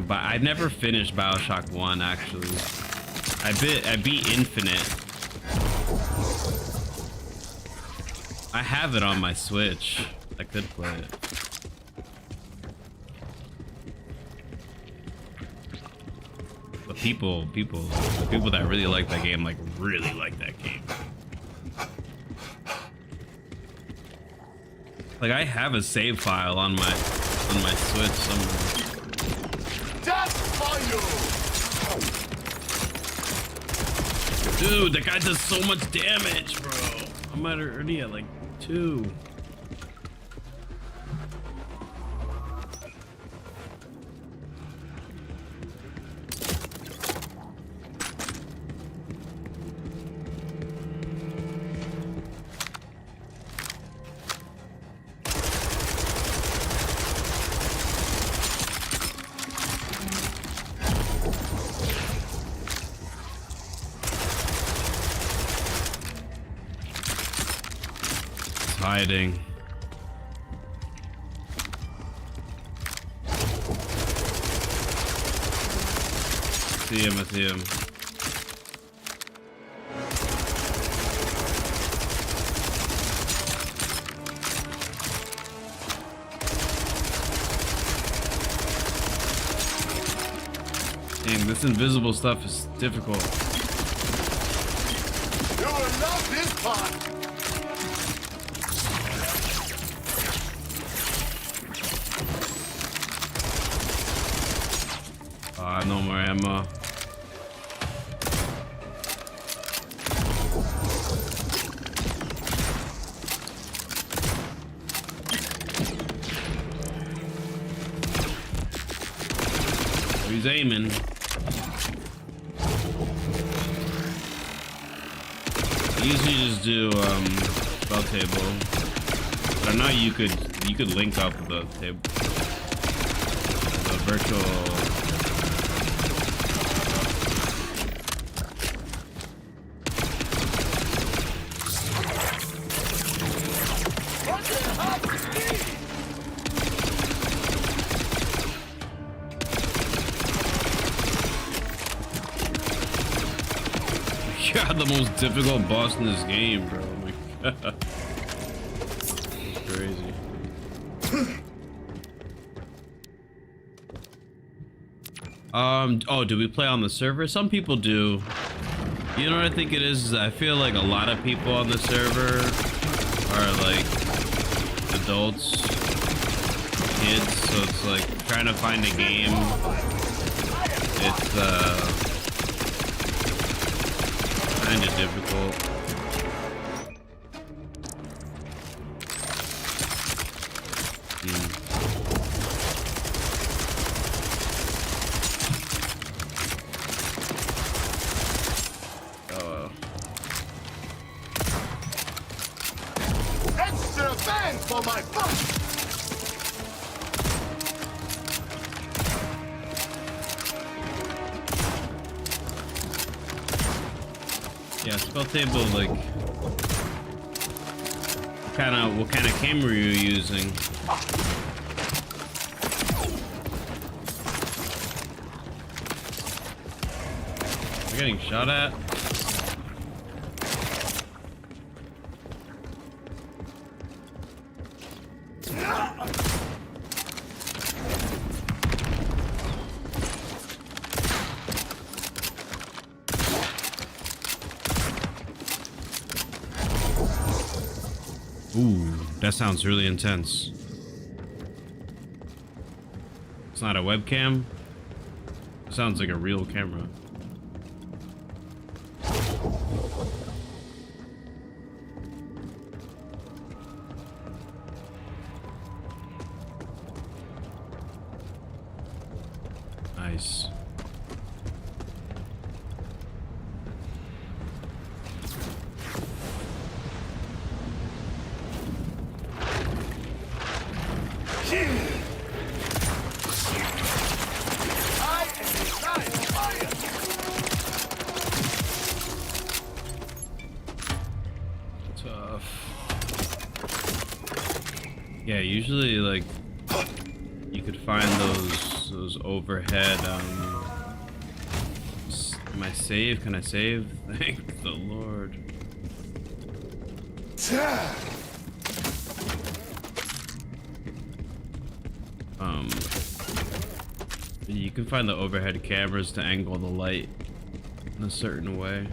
But I never finished Bioshock 1 actually. I beat Infinite. I have it on my Switch. I could play it. But the people that really like that game, like really like that game. Like I have a save file on my Switch somewhere. Just for you! Dude, that guy does so much damage, bro. I'm already at like 2. Hiding. I see him. Dang, this invisible stuff is difficult. You will love this part! No more ammo. He's aiming. I usually just do spell table. But I know you could link up the table, the virtual. God, the most difficult boss in this game, bro. Oh my God. Crazy. Oh, do we play on the server? Some people do. You know what I think it is? I feel like a lot of people on the server are like adults, kids, so it's like trying to find a game. It's kind of difficult. Extra bang for my buck! Yeah, spell table, like, What kind of camera are you using? You're getting shot at? Ooh, that sounds really intense. It's not a webcam. It sounds like a real camera. Nice. Tough. Yeah, usually like you could find those overhead am I save? Can I save? Thank the Lord. You can find the overhead cameras to angle the light in a certain way.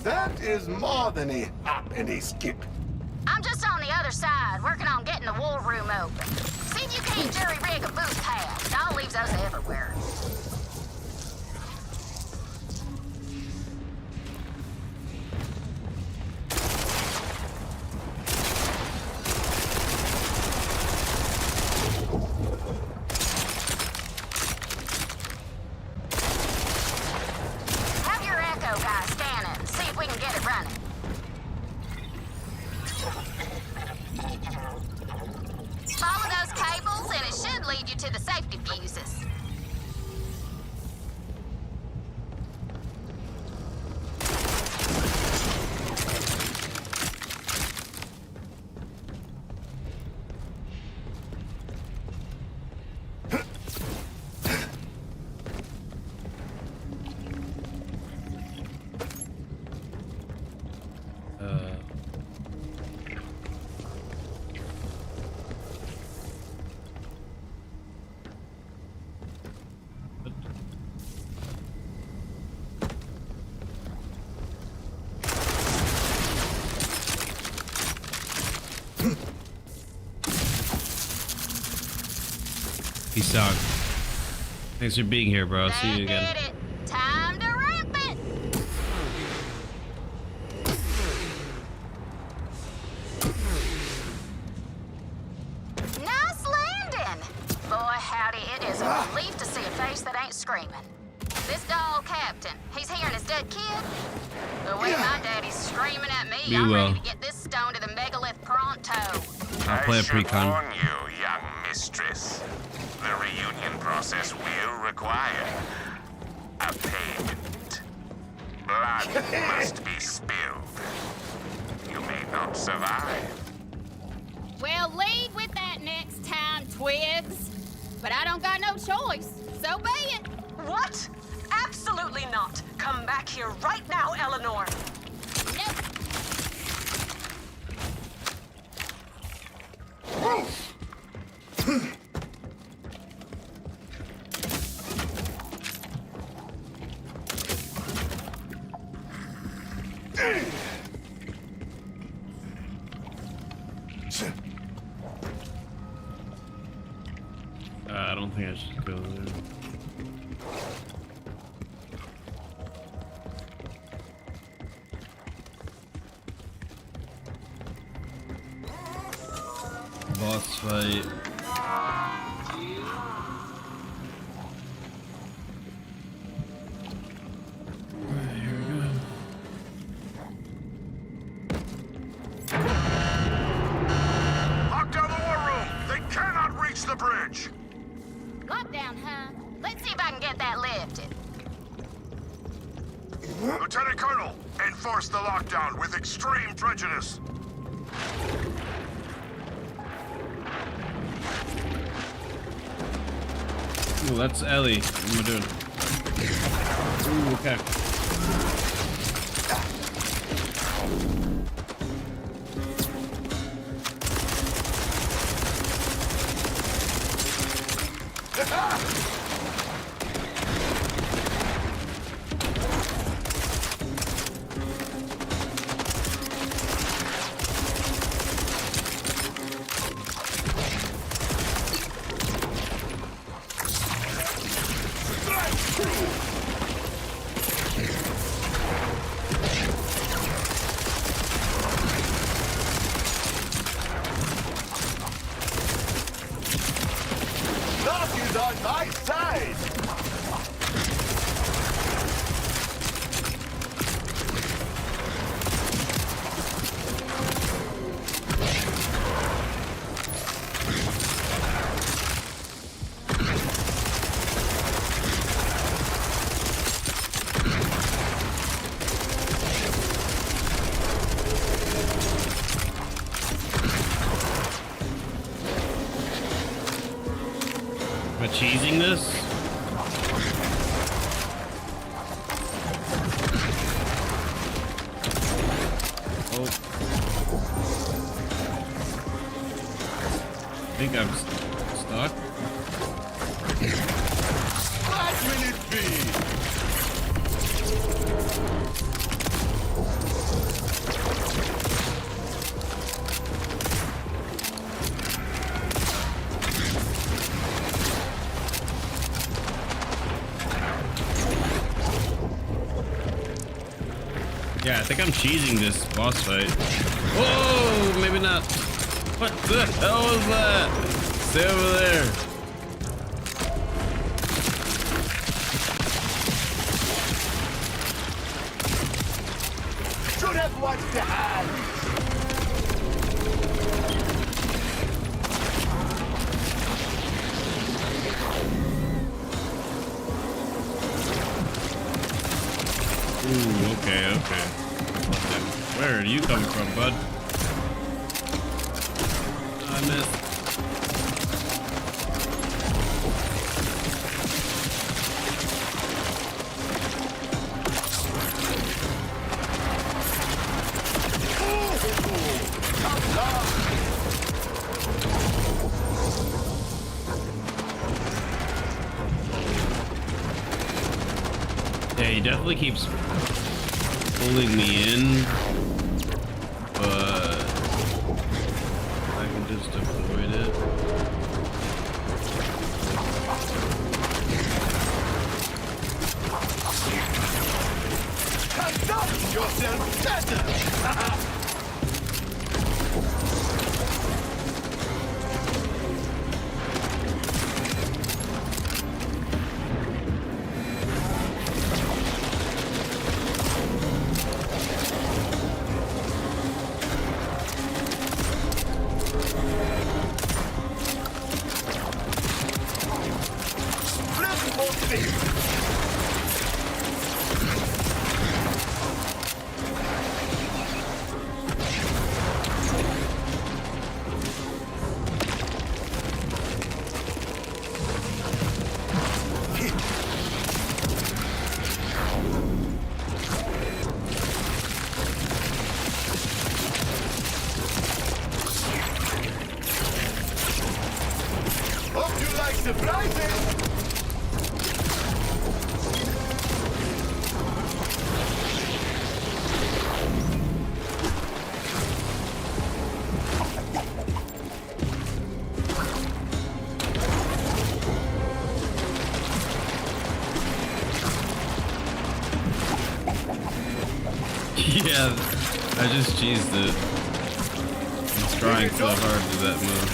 That is more than a hop and a skip. I'm just on the other side, working on getting the war room open. See if you can't jury-rig a boost pad. I'll leave those everywhere. Have your echo guy scan it and see if we can get it running. Follow those cables and it should lead you to the safety fuses. Peace out. Thanks for being here, bro. See you again. That did it. Time to ramp it. Nice landing. Boy, howdy, it is a relief to see a face that ain't screaming. This dog captain, he's hearing his dead kid. The way my daddy's screaming at me, You I'm will. ready to get this stone to the megalith pronto. I'll play a I should pre-con. warn you, young mistress. The reunion process will require a payment. Blood must be spilled. You may not survive. Well, lead with that next time, Twigs. But I don't got no choice, so be it. What? Absolutely not. Come back here right now, Eleanor. Nope. I don't think I should go there. Boss fight. Alright, here we go. Lock down the war room. They cannot reach the bridge. Lockdown, huh? Let's see if I can get enforce the lockdown with extreme prejudice. Ooh, that's Ellie. What am I doing? Ooh, okay. Luck is on my side! Am I cheesing this? Oh. I think I'm stuck. What will it be? Yeah, I think I'm cheesing this boss fight. Whoa, maybe not. What the hell was that? Stay over there. Should have watched the hand! Ooh, okay. Where are you coming from, bud? I missed. Yeah, he definitely keeps pulling me in, but I can just avoid it. Conduct yourself better! Hope you like surprises! Yeah, I just cheesed it. I'm trying so hard to do that move.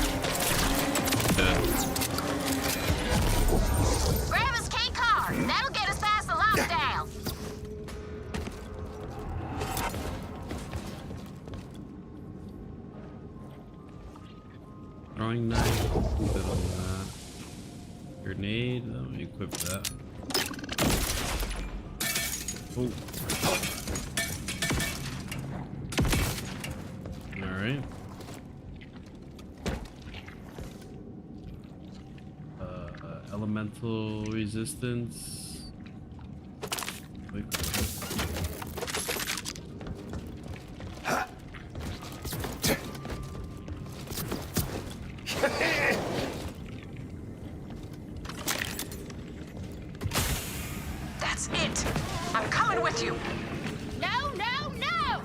Grab his key card. That'll get us past the lockdown. Throwing knife, put on that. Grenade, let me equip that. Oh. right? Elemental resistance. Wait, That's it. I'm coming with you. No, no, no!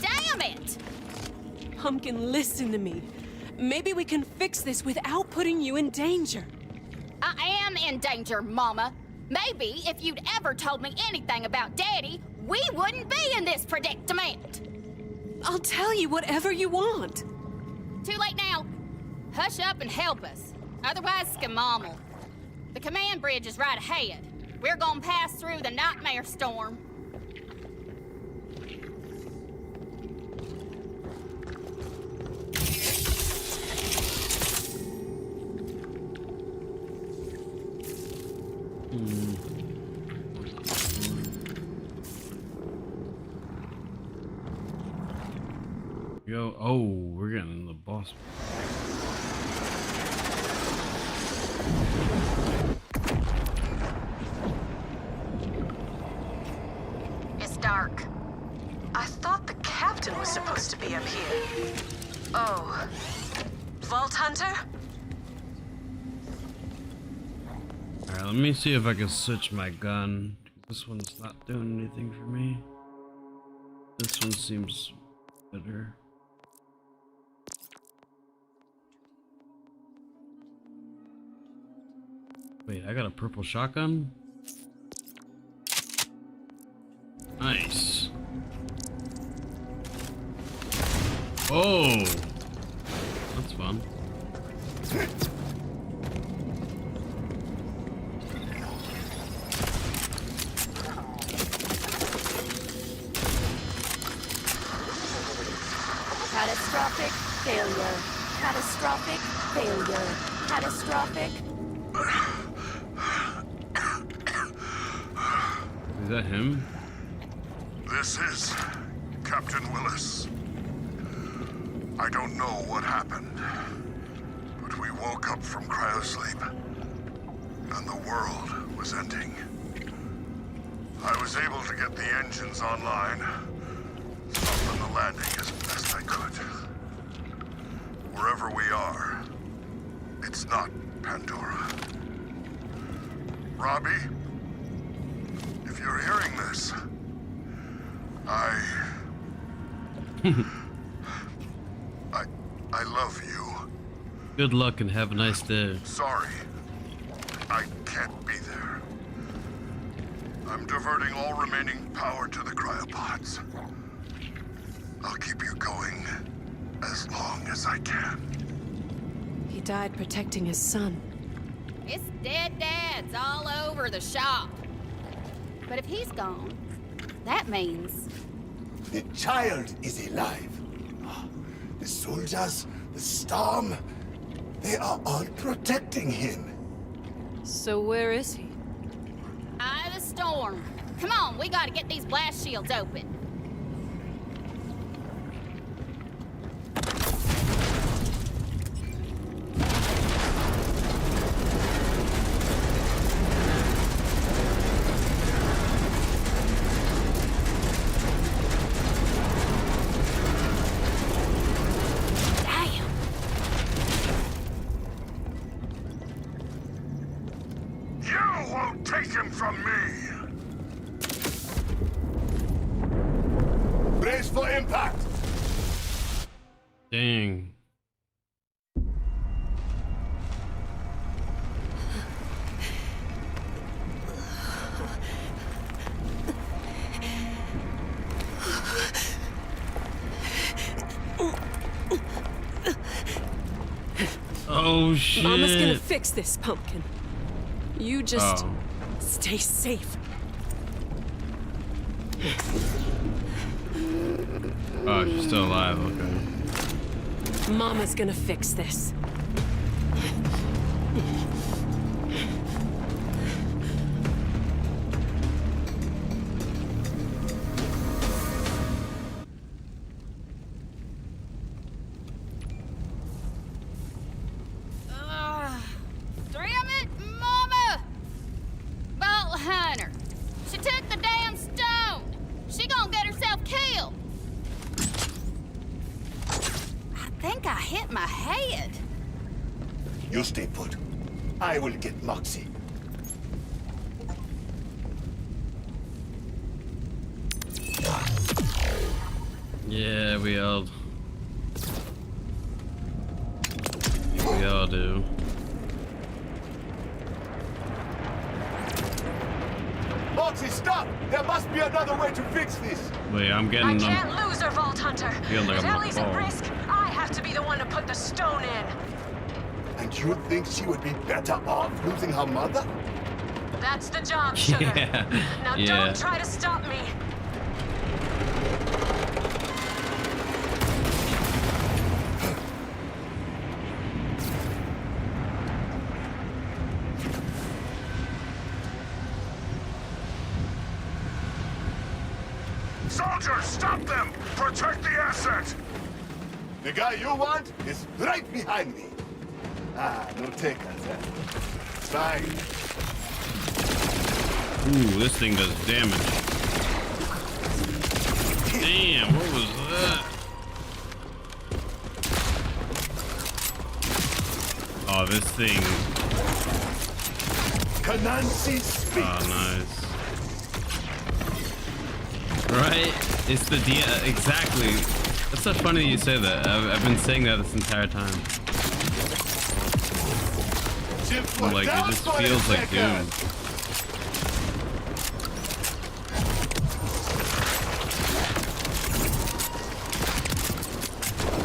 Damn it! Pumpkin, listen to me. Maybe we can fix this without putting you in danger. I am in danger, Mama. Maybe if you'd ever told me anything about Daddy, we wouldn't be in this predicament. I'll tell you whatever you want. Too late now. Hush up and help us. Otherwise, skemommel. The command bridge is right ahead. We're gonna pass through the nightmare storm. Yo, oh, we're getting the boss. It's dark. I thought the captain was supposed to be up here. Oh. Vault Hunter? Alright, let me see if I can switch my gun. This one's not doing anything for me. This one seems better. Wait, I got a purple shotgun? Nice. Oh! That's fun. Catastrophic failure. Catastrophic failure. Catastrophic. Is that him? This is Captain Willis. I don't know what happened, but we woke up from cryosleep, and the world was ending. I was able to get the engines online, soften the landing as best I could. Wherever we are, it's not Pandora. Robbie, if you're hearing this, I love you. Good luck and have a nice day. Sorry, I can't be there. I'm diverting all remaining power to the cryopods. I'll keep you going as long as I can. He died protecting his son. It's dead dads all over the shop. But if he's gone, that means... The child is alive. The soldiers, the storm, they are all protecting him. So where is he? Eye of the storm. Come on, we gotta get these blast shields open. You won't take him from me! Brace for impact! Dang. Oh shit. Mama's gonna fix this, Pumpkin. You just Oh. stay safe. Oh, she's still alive, okay. Mama's gonna fix this. stay put. I will get Moxie. Yeah, we all do. Moxie, stop! There must be another way to fix this. Wait, I'm I getting can't lose her, Vault Hunter. Feeling like If I'm Ellie's gonna at fall. risk, I have to be the one to put the stone in. And you think she would be better off losing her mother? That's the job, sugar. Yeah, Now yeah. don't try to stop me. Soldiers, stop them! Protect the asset! The guy you want is right behind me. Ah, no takers, eh? Fine. Ooh, this thing does damage. Damn, what was that? Oh, this thing. Kanansi speaks. Oh, nice. Right? It's the exactly. That's so funny you say that. I've been saying that this entire time. I'm like, it just feels like Doom.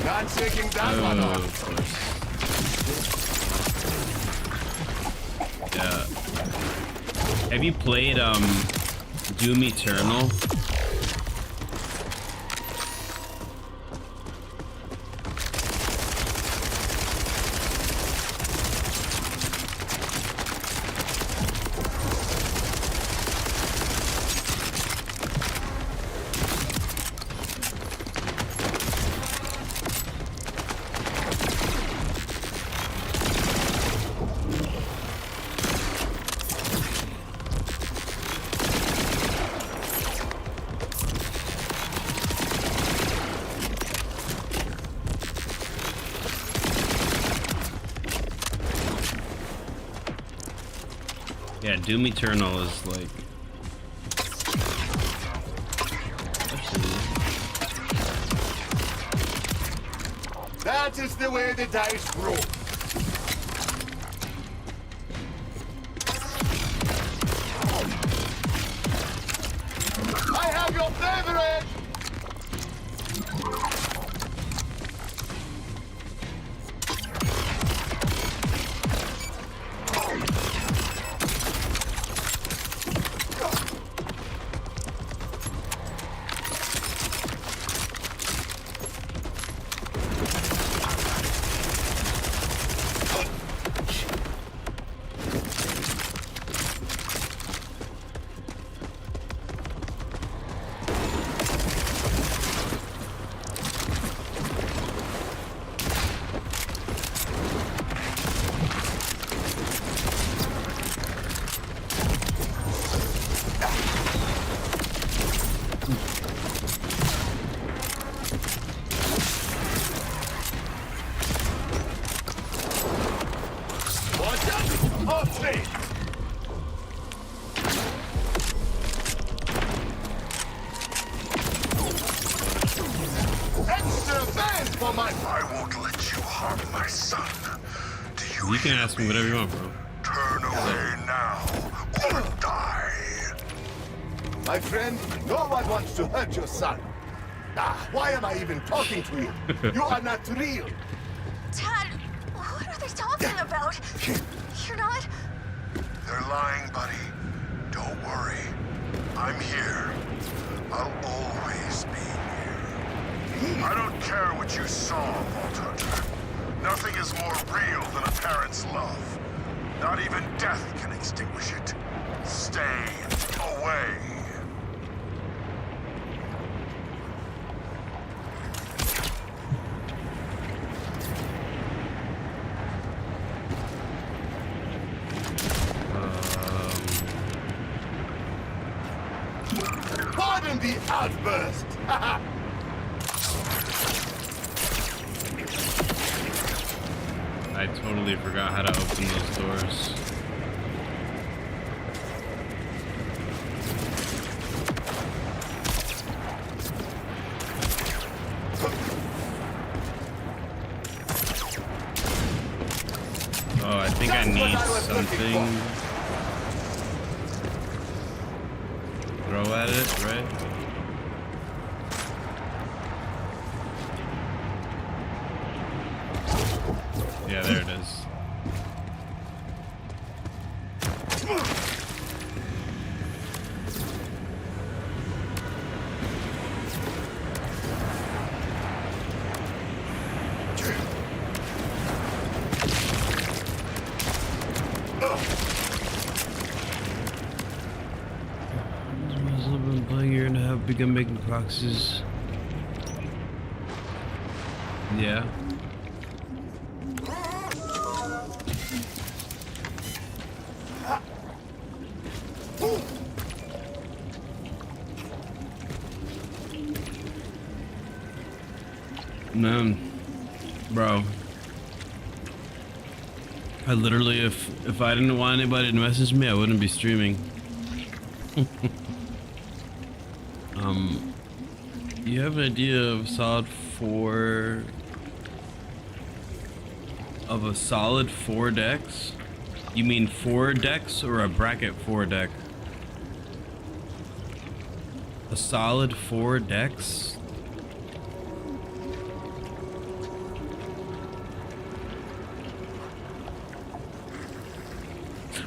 Not taking that one Oh, off. of course. Yeah. Have you played Doom Eternal? Yeah, Doom Eternal is like. That is the way the dice roll. I have your favorite! I won't let you harm my son. Do you You can hear ask me whatever you want, bro. Turn away now or die. My friend, no one wants to hurt your son. Ah, why am I even talking to you? You are not real. Dad, what are they talking about? You're not... They're lying, buddy. Don't worry. I'm here. I'll always be here. I don't care what you saw, Vault Hunter. Nothing is more real than a parent's love. Not even death can extinguish it. Stay away. Pardon the outburst. I I totally forgot how to open those doors. Oh, I think I need something. Throw at it, right? Yeah, there it is. I've been playing here and have begun making proxies. Yeah. Man, bro, I literally, if I didn't want anybody to message me, I wouldn't be streaming. You have an idea of a solid four decks? You mean 4 decks or a bracket 4 deck? A solid 4 decks?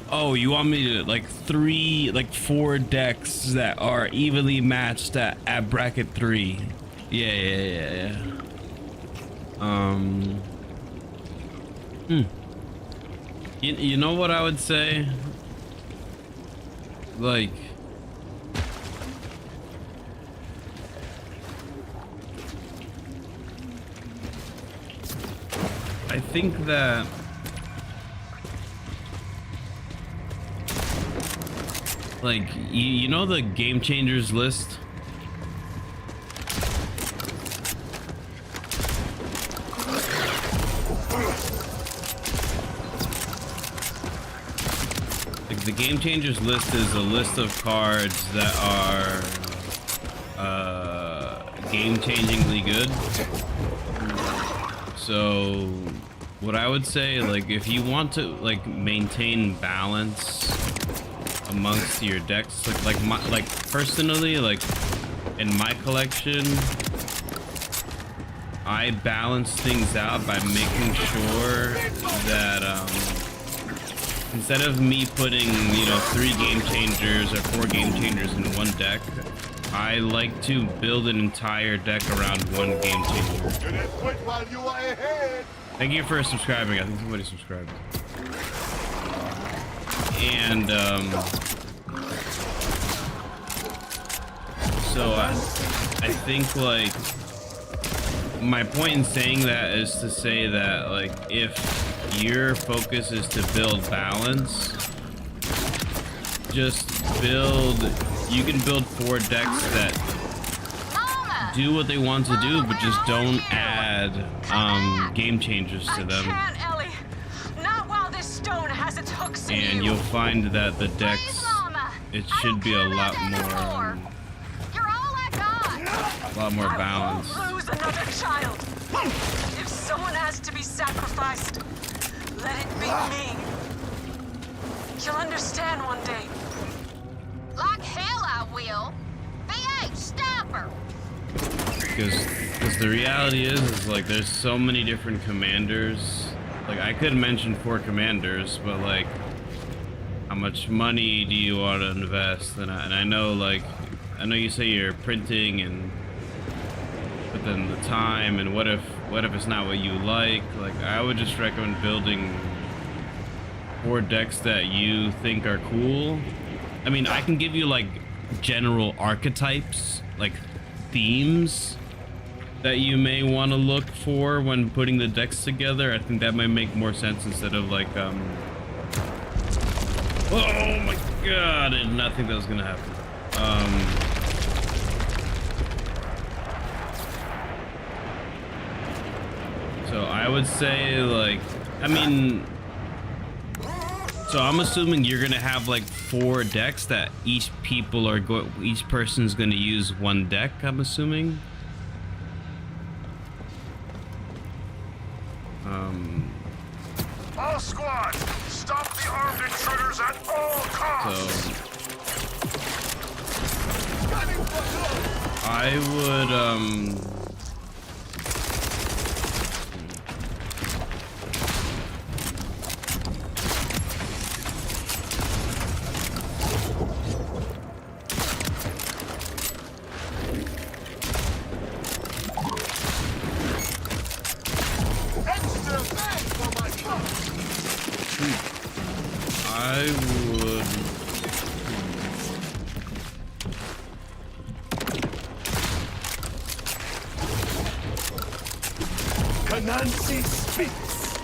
Oh, you want me to like 4 decks that are evenly matched at bracket 3? Yeah. You know what I would say? Like, I think that like you know the game changers list? Like the game changers list is a list of cards that are game-changingly good. So what I would say, like, if you want to like maintain balance amongst your decks, like personally, like in my collection, I balance things out by making sure that instead of me putting, you know, 3 game changers or 4 game changers in one deck, I like to build an entire deck around 1 game changer. Thank you for subscribing. I think somebody subscribed. And so I think, like, my point in saying that is to say that, like, if your focus is to build balance, just you can build 4 decks that do what they want to do, but just don't add game changers to them. And you'll find that the decks, it should be a lot more balanced. Lose another child. If someone has to be sacrificed, let it be me. You'll understand one day. Like hell I will. BH, stop her. Because the reality is like there's so many different commanders. Like I could mention 4 commanders, but like how much money do you want to invest? And I know, like, I know you say you're printing, but then the time, and what if it's not what you like? Like I would just recommend building 4 decks that you think are cool. I mean, I can give you like general archetypes, like themes that you may want to look for when putting the decks together. I think that might make more sense instead of like oh my god, I did not think that was gonna happen. So I would say, like, I mean, so I'm assuming you're gonna have like 4 decks that each person's gonna use one deck, I'm assuming. All squads, stop the armed intruders at all costs! So I would Nancy speaks.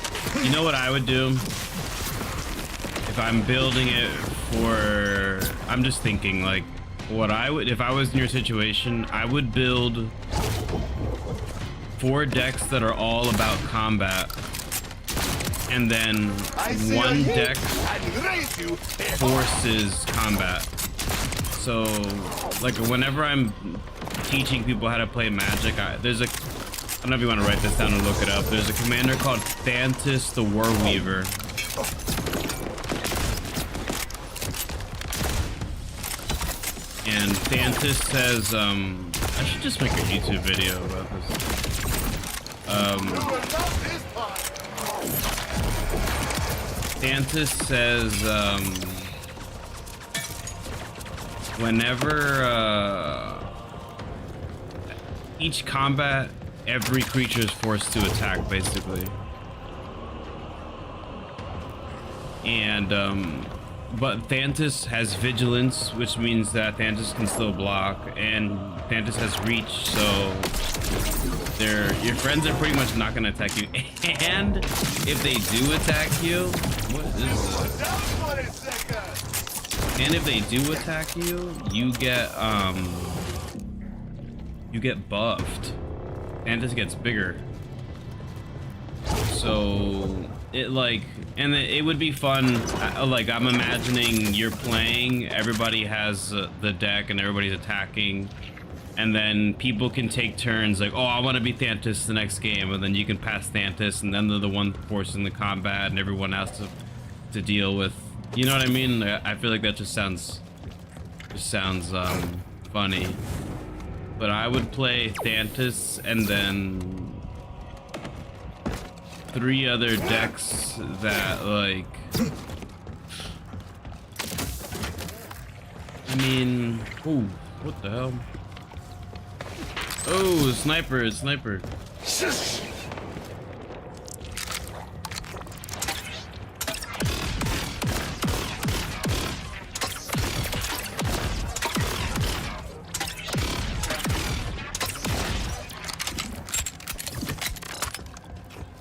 You know what I would do? If I'm building it for... I'm just thinking, like, what I would... If I was in your situation, I would build 4 decks that are all about combat. And then 1 deck forces combat. So, like, whenever I'm teaching people how to play Magic, there's a... I don't know if you want to write this down and look it up. There's a commander called Thantis the Warweaver. And Thantis says, I should just make a YouTube video about this. Thantis says, whenever, each combat, every creature is forced to attack, basically. And, but Thantis has vigilance, which means that Thantis can still block, and Thantis has reach, so your friends are pretty much not gonna attack you. And if they do attack you, what is this? And if they do attack you, you get buffed. Thantis gets bigger. So it like, and it would be fun. Like, I'm imagining you're playing, everybody has the deck and everybody's attacking, and then people can take turns like, oh, I want to be Thantis the next game, and then you can pass Thantis, and then they're the one forcing the combat and everyone has to deal with, you know what I mean? I feel like that just sounds funny. But I would play Thantis and then 3 other decks that, like, I mean, oh, what the hell? Oh, sniper.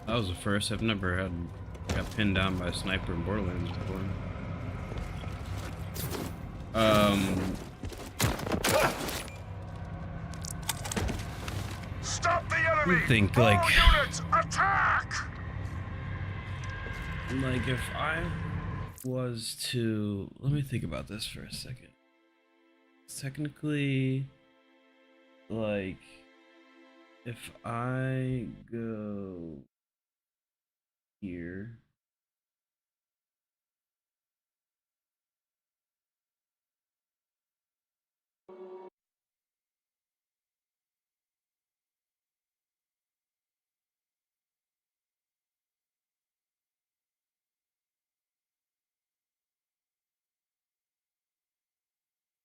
That was the first. I've never got pinned down by a sniper in Borderlands before. Stop the enemy! I think, All like, units, attack! like if I was to, let me think about this for a second. Technically, like, if I go here,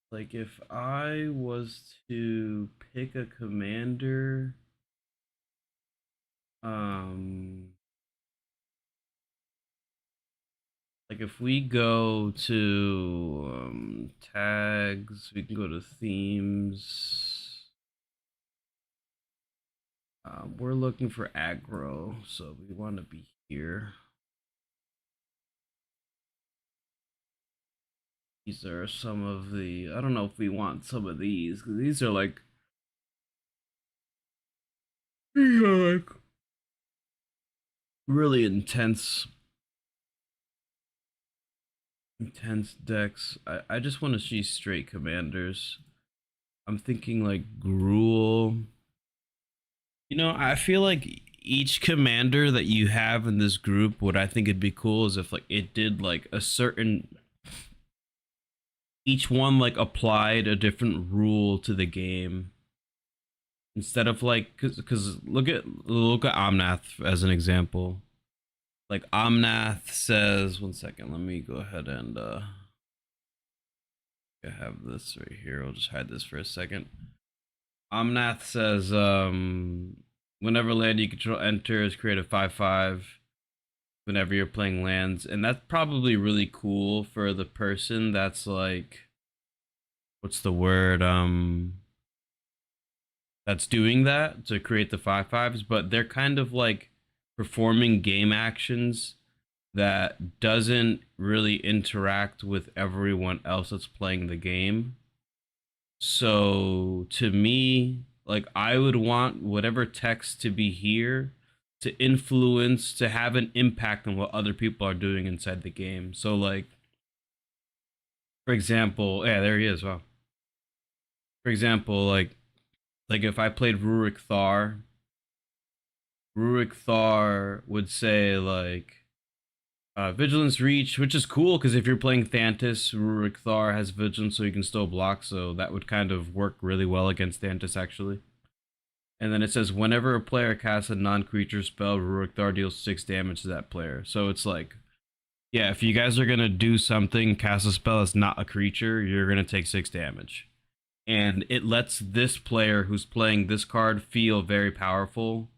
like if I was to pick a commander, like if we go to tags, we can go to themes. We're looking for aggro, so we want to be here. These are some of the, I don't know if we want some of these, because these are like really intense decks. I just want to see straight commanders. I'm thinking like Gruul. You know, I feel like each commander that you have in this group, what I think it'd be cool is if like it did like a certain, each one like applied a different rule to the game instead of like, because look at Omnath as an example. Like Omnath says, one second, let me go ahead and I have this right here. I'll just hide this for a second. Omnath says, whenever land you control enters, create a 5/5 whenever you're playing lands. And that's probably really cool for the person that's like, what's the word? That's doing that to create the 5/5s, but they're kind of like performing game actions that doesn't really interact with everyone else that's playing the game. So to me, like I would want whatever text to be here to influence, to have an impact on what other people are doing inside the game. So like, for example, yeah, there he is. Wow. For example, like if I played Rurik Thar would say like Vigilance Reach, which is cool because if you're playing Thantis, Rurik Thar has Vigilance so you can still block, so that would kind of work really well against Thantis actually. And then it says whenever a player casts a non-creature spell, Rurik Thar deals 6 damage to that player. So it's like, yeah, if you guys are gonna do something, cast a spell that's not a creature, you're gonna take 6 damage. And it lets this player who's playing this card feel very powerful.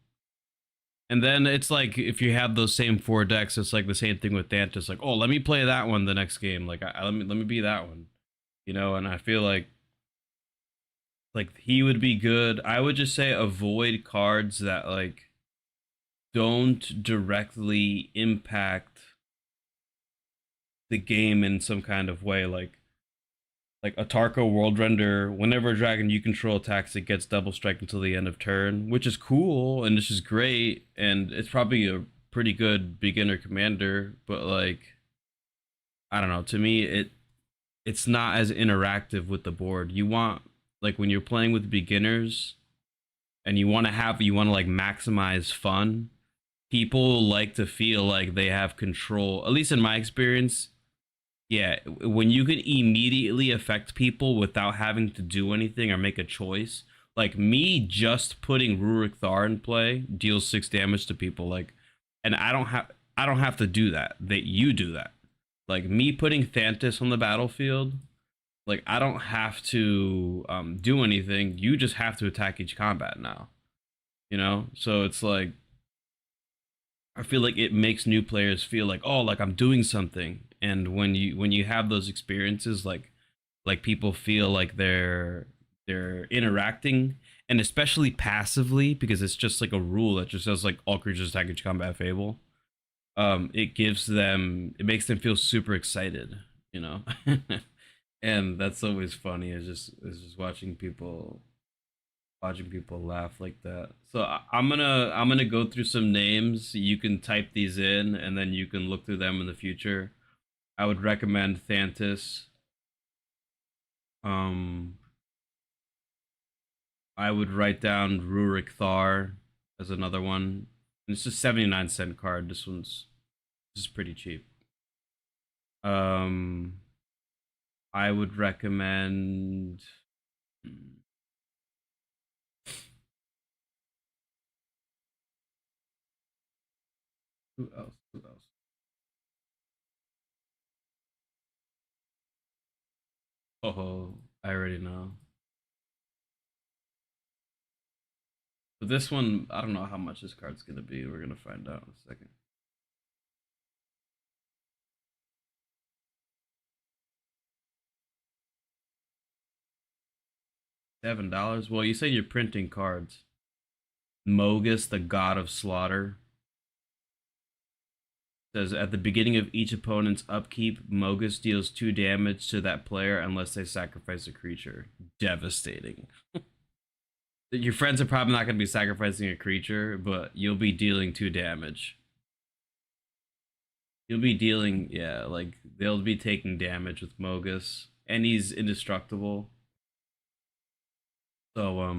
And then it's like, if you have those same 4 decks, it's like the same thing with Thantis. Like, oh, let me play that one the next game. Like, let me be that one, you know. And I feel like he would be good. I would just say avoid cards that like don't directly impact the game in some kind of way. Like Atarka World Render, whenever a dragon you control attacks, it gets double strike until the end of turn, which is cool and this is great, and it's probably a pretty good beginner commander, but like, I don't know, to me it's not as interactive with the board. You want, like when you're playing with beginners and you want to like maximize fun, people like to feel like they have control, at least in my experience. Yeah, when you can immediately affect people without having to do anything or make a choice. Like me just putting Rurik Thar in play deals 6 damage to people, like, and I don't have to do that. You do that. Like me putting Thantis on the battlefield, like I don't have to do anything. You just have to attack each combat now. You know? So it's like, I feel like it makes new players feel like, oh, like I'm doing something. And when you have those experiences, like people feel like they're interacting, and especially passively, because it's just like a rule that just says like all creatures attack each combat fable. It makes them feel super excited, you know. And that's always funny, is just watching people laugh like that. So I'm gonna go through some names. You can type these in and then you can look through them in the future. I would recommend Thantis. I would write down Rurik Thar as another one. And it's a 79-cent card. This is pretty cheap. I would recommend who else? Oh, I already know. But this one, I don't know how much this card's gonna be. We're gonna find out in a second. $7? Well, you say you're printing cards. Mogus, the God of Slaughter. Says at the beginning of each opponent's upkeep, Mogus deals 2 damage to that player unless they sacrifice a creature. Devastating. Your friends are probably not going to be sacrificing a creature, but you'll be dealing 2 damage. He'll be dealing, yeah, like they'll be taking damage with Mogus, and he's indestructible. So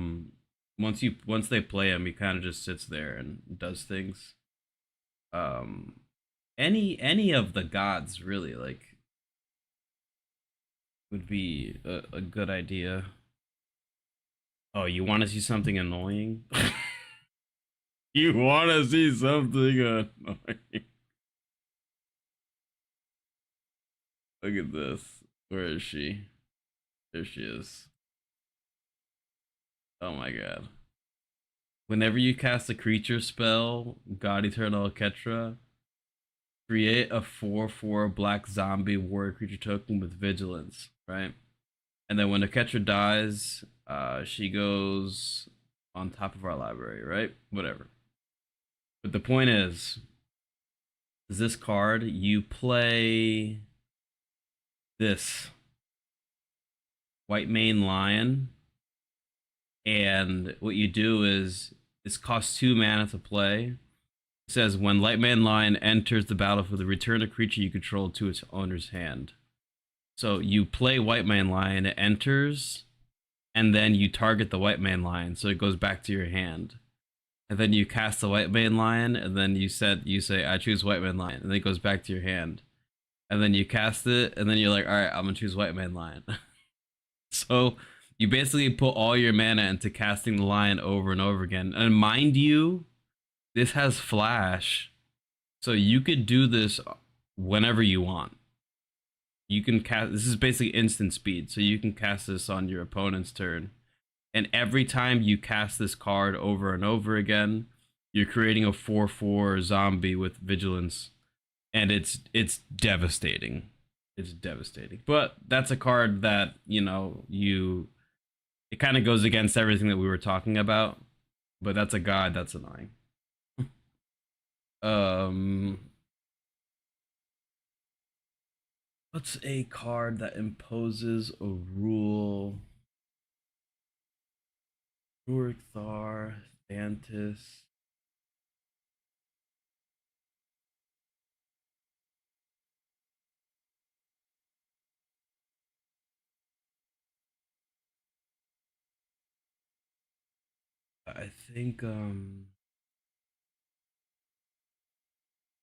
once they play him, he kind of just sits there and does things. Um, any of the gods really like would be a good idea. Oh, you want to see something annoying? You want to see something annoying? Look at this. Where is she? There she is. Oh my god. Whenever you cast a creature spell, God Eternal Ketra, create a 4/4 black zombie warrior creature token with vigilance, right? And then when the Ketra dies, she goes on top of our library, right? Whatever. But the point is this card, you play this White Mane Lion, and what you do is this costs 2 mana to play. It says when Light Mane Lion enters the battlefield, return a creature you control to its owner's hand. So you play White Mane Lion, it enters, and then you target the White Mane Lion, so it goes back to your hand. And then you cast the White Mane Lion, and then you say I choose White Mane Lion, and then it goes back to your hand. And then you cast it, and then you're like, all right, I'm gonna choose White Mane Lion. So you basically put all your mana into casting the lion over and over again. And mind you, this has flash, so you could do this whenever you want. You can cast, this is basically instant speed, so you can cast this on your opponent's turn. And every time you cast this card over and over again, you're creating a 4/4 zombie with vigilance, and it's devastating. It's devastating. But that's a card that, you know, it kind of goes against everything that we were talking about. But that's a god that's annoying. What's a card that imposes a rule? Rurik Thar, Thantis. I think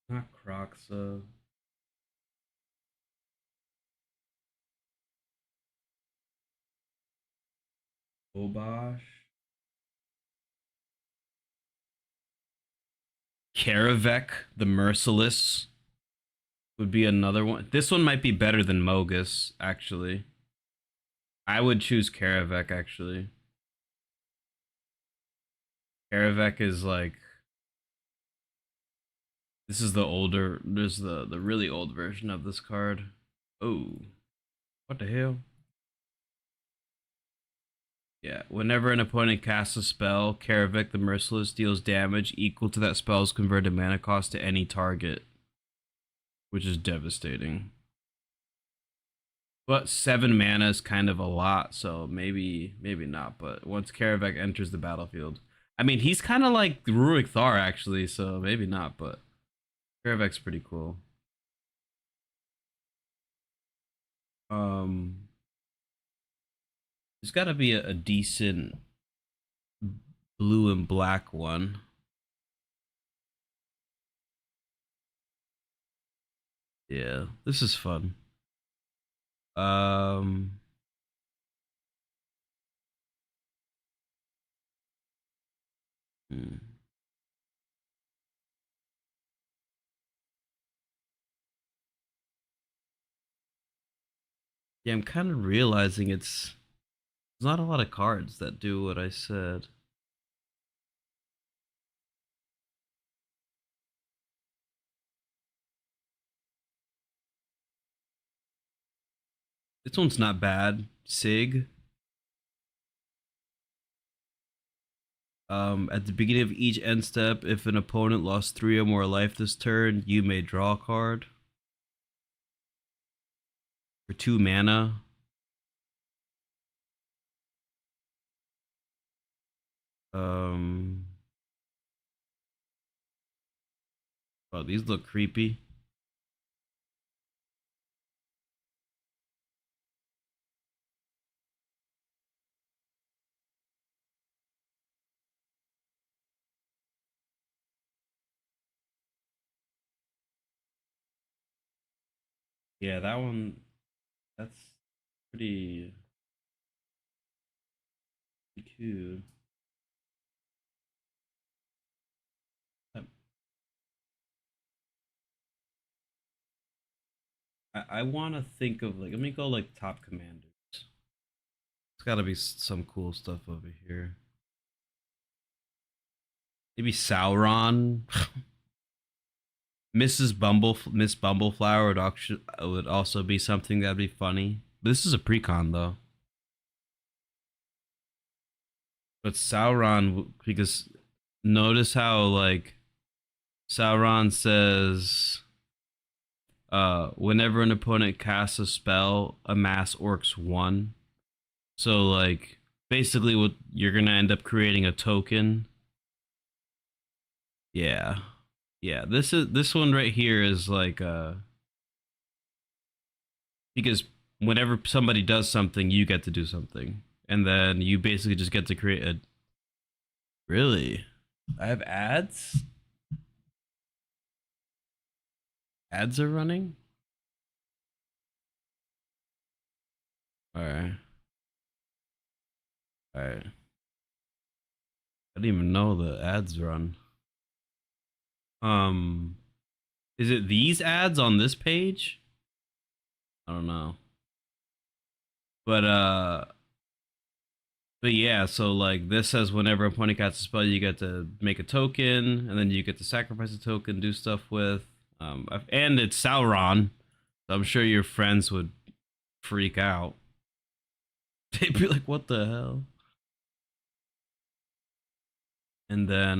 not Croxa. Obosh. Karavek, the Merciless, would be another one. This one might be better than Mogus, actually. I would choose Karavek, actually. Karavek is like, this is the older, there's the really old version of this card. Oh, what the hell? Yeah, whenever an opponent casts a spell, Karavek the Merciless deals damage equal to that spell's converted mana cost to any target, which is devastating. But 7 mana is kind of a lot, so maybe not. But once Karavek enters the battlefield, I mean, he's kind of like Rurik Thar, actually, so maybe not, but Karavek's pretty cool. There's got to be a decent blue and black one. Yeah, this is fun. Hmm. Yeah, I'm kind of realizing there's not a lot of cards that do what I said. This one's not bad. Sig. At the beginning of each end step, if an opponent lost 3 or more life this turn, you may draw a card. For 2 mana. Oh, these look creepy. Yeah, that one, that's pretty, pretty cute. I want to think of like, let me go like top commanders. There's got to be some cool stuff over here. Maybe Sauron. Miss Bumbleflower would also be something that'd be funny. But this is a precon though. But Sauron, because notice how like Sauron says, whenever an opponent casts a spell, amass orcs 1. So like basically what you're gonna end up creating a token. Yeah. Yeah, this one right here is like because whenever somebody does something, you get to do something. And then you basically just get to create a Really? I have ads? Ads are running? Alright. Alright. I didn't even know the ads run. Is it these ads on this page? I don't know. But yeah, so like this says whenever a opponent casts a spell, you get to make a token, and then you get to sacrifice a token, do stuff with. And it's Sauron, so I'm sure your friends would freak out. They'd be like, "What the hell?" And then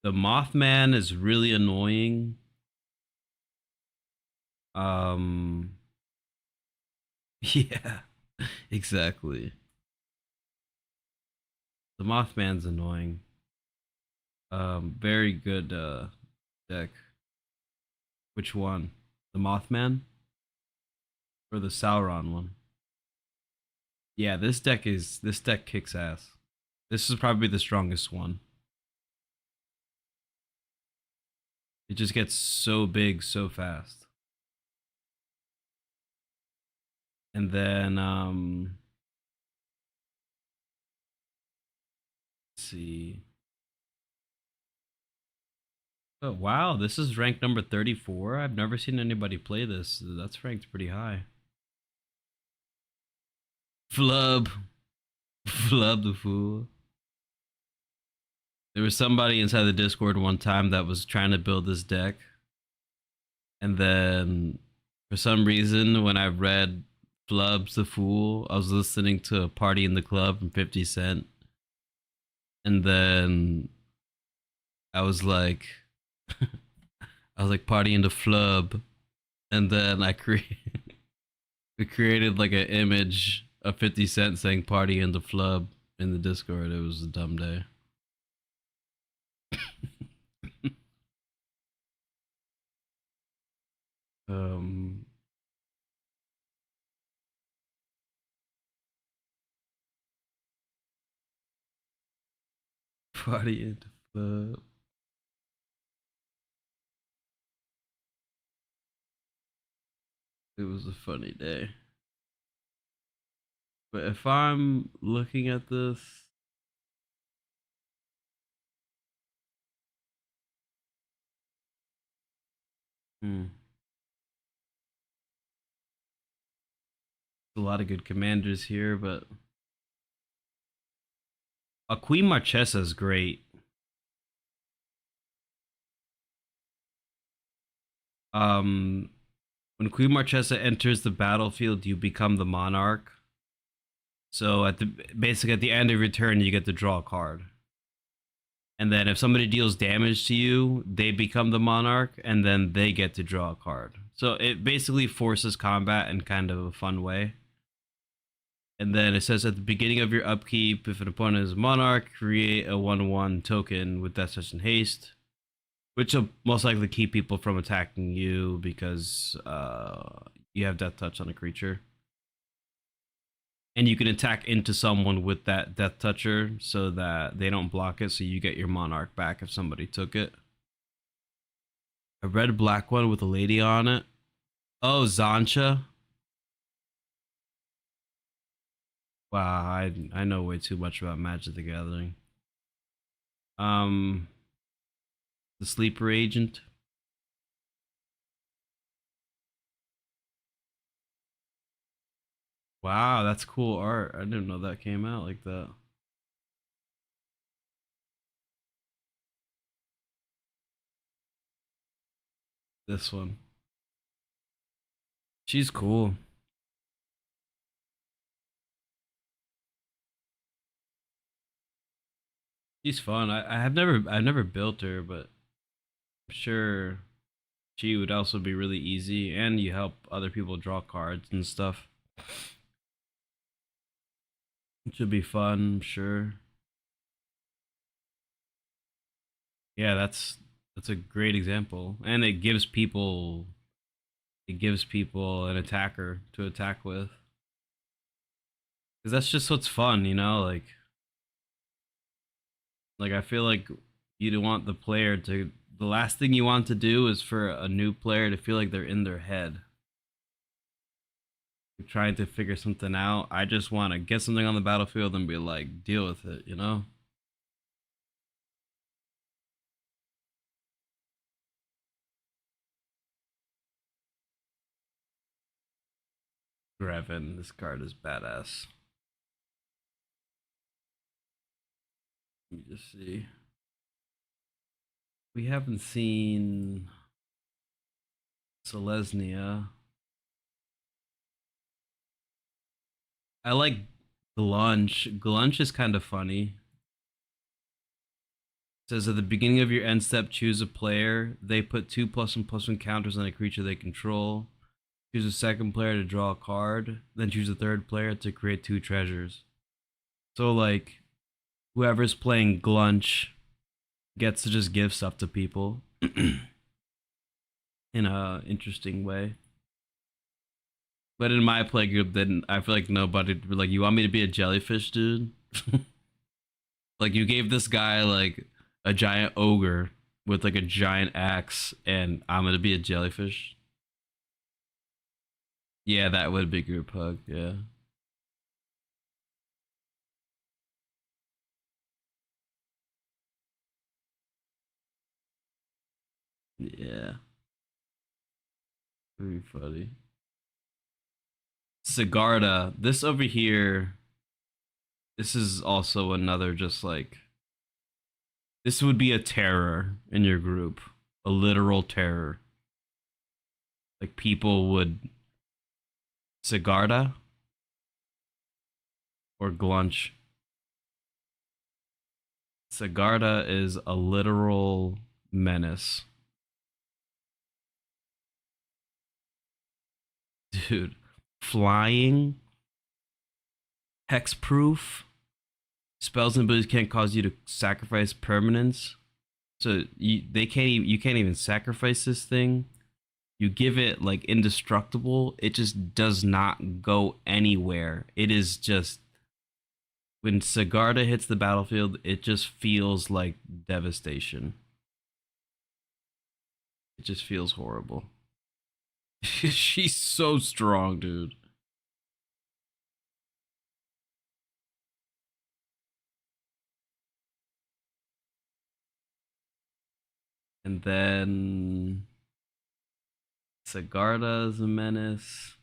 the Mothman is really annoying. Yeah, exactly. The Mothman's annoying. Very good deck. Which one? The Mothman? Or the Sauron one? Yeah, this deck kicks ass. This is probably the strongest one. It just gets so big so fast. And then let's see. Oh wow, this is ranked number 34. I've never seen anybody play this. That's ranked pretty high. Flub. Flub the fool. There was somebody inside the Discord one time that was trying to build this deck. And then for some reason, when I read Flub's the Fool, I was listening to a Party in the Club from 50 Cent. And then I was like, Party in the Flub. And then we created like an image of 50 Cent saying Party in the Flub in the Discord. It was a dumb day. Party in the Flub. It was a funny day. But if I'm looking at this, a lot of good commanders here, but a Queen Marchesa is great. When Queen Marchesa enters the battlefield, you become the monarch. So basically at the end of your turn, you get to draw a card. And then if somebody deals damage to you, they become the monarch, and then they get to draw a card. So it basically forces combat in kind of a fun way. And then it says at the beginning of your upkeep, if an opponent is a monarch, create a 1/1 token with Death Touch and Haste, which will most likely keep people from attacking you because you have Death Touch on a creature. And you can attack into someone with that Death Toucher so that they don't block it, so you get your monarch back if somebody took it. A red black one with a lady on it. Oh, Zancha. Wow, I know way too much about Magic the Gathering. The sleeper agent. Wow, that's cool art. I didn't know that came out like that. This one. She's cool. She's fun. I've never built her, but I'm sure she would also be really easy, and you help other people draw cards and stuff. It should be fun, I'm sure. Yeah, that's a great example. And it gives people an attacker to attack with. Cuz that's just what's fun, you know, like I feel like you don't want the player to the last thing you want to do is for a new player to feel like they're in their head. You're trying to figure something out. I just want to get something on the battlefield and be like, deal with it, you know? Grevin, this card is badass. Let me just see. We haven't seen Selesnya. I like Glunch. Glunch is kind of funny. It says at the beginning of your end step, choose a player. They put 2+1/+1 counters on a creature they control. Choose a second player to draw a card. Then choose a third player to create 2 treasures. So like, whoever's playing Glunch gets to just give stuff to people in a interesting way. But in my play group, then I feel like nobody would be like, you want me to be a jellyfish, dude? Like you gave this guy like a giant ogre with like a giant axe, and I'm gonna be a jellyfish. Yeah, that would be group hug. Yeah. Yeah. Very funny. Sigarda. This over here. This is also another just like. This would be a terror in your group. A literal terror. Like people would. Sigarda? Or Glunch? Sigarda is a literal menace. Dude, flying, hexproof, spells and abilities can't cause you to sacrifice permanents. So you can't even sacrifice this thing. You give it like indestructible, it just does not go anywhere. It is just when Sigarda hits the battlefield, it just feels like devastation. It just feels horrible. She's so strong, dude. And then Sigarda is a menace.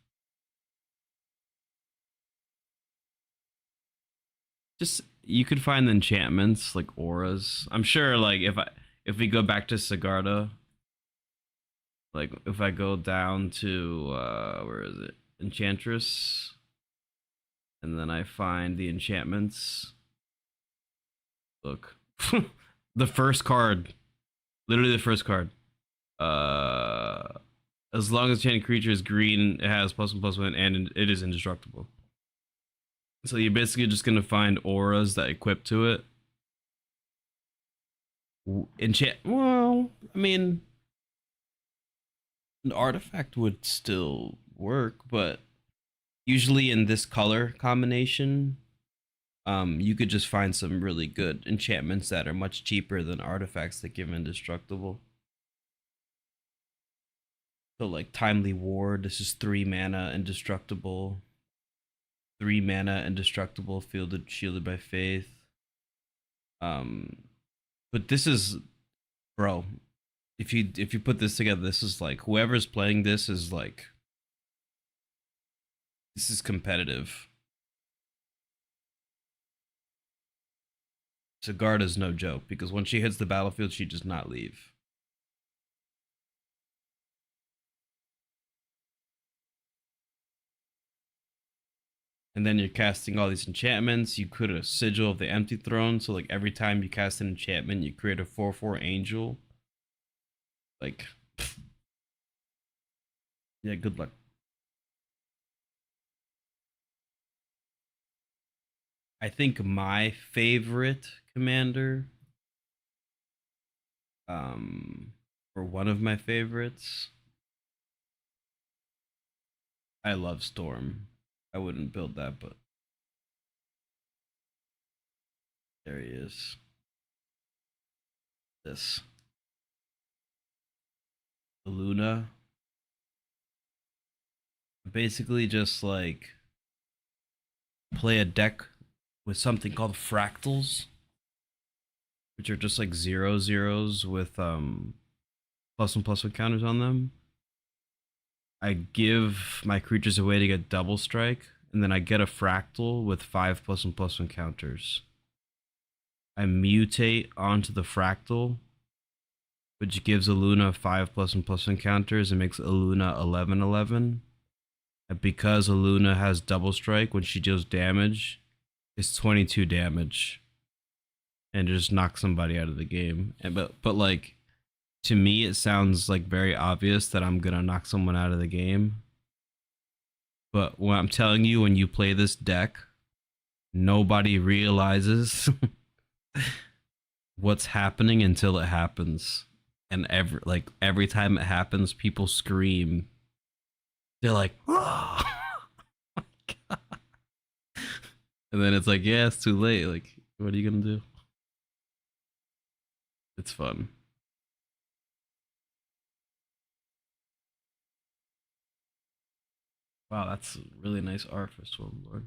Just you could find the enchantments like auras. I'm sure like if we go back to Sigarda, like if I go down to where is it? Enchantress, and then I find the enchantments. Look. The first card. Literally the first card. As long as enchanted creature is green, it has +1/+1 and it is indestructible. So you're basically just gonna find auras that equip to it. Enchant. Well, I mean, an artifact would still work, but usually in this color combination, you could just find some really good enchantments that are much cheaper than artifacts that give indestructible. So like Timely Ward, this is 3 mana indestructible. 3 mana indestructible, shielded by faith. But this is, bro, if you put this together, this is like, whoever's playing this is like, this is competitive. Sigarda's no joke, because when she hits the battlefield, she does not leave. And then you're casting all these enchantments. You create a Sigil of the Empty Throne, so like every time you cast an enchantment, you create a 4/4 angel. Like, yeah, good luck. I think my favorite commander, or one of my favorites, I love Storm. I wouldn't build that, but there he is. This Luna. Basically just like play a deck with something called fractals, which are just like 0/0s with +1/+1 counters on them. I give my creatures a way to get double strike, and then I get a fractal with 5 +1/+1 counters. I mutate onto the fractal, which gives Aluna 5 +1/+1 counters and makes Aluna 11/11. And because Aluna has double strike, when she deals damage, it's 22 damage, and it just knocks somebody out of the game. And but like, to me, it sounds like very obvious that I'm gonna knock someone out of the game. But what I'm telling you, when you play this deck, nobody realizes what's happening until it happens. And every time it happens, people scream. They're like, oh my God. And then it's like, yeah, it's too late. Like, what are you gonna do? It's fun. Wow, that's really nice art for Stormlord.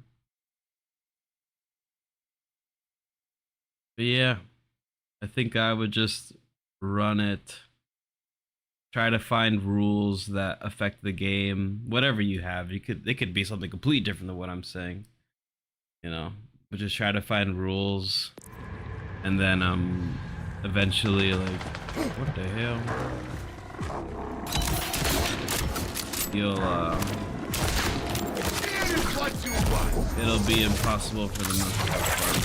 But yeah, I think I would just run it. Try to find rules that affect the game. Whatever you have, it could be something completely different than what I'm saying. You know, but just try to find rules, and then eventually, like, what the hell? You'll it'll be impossible for them not to have fun.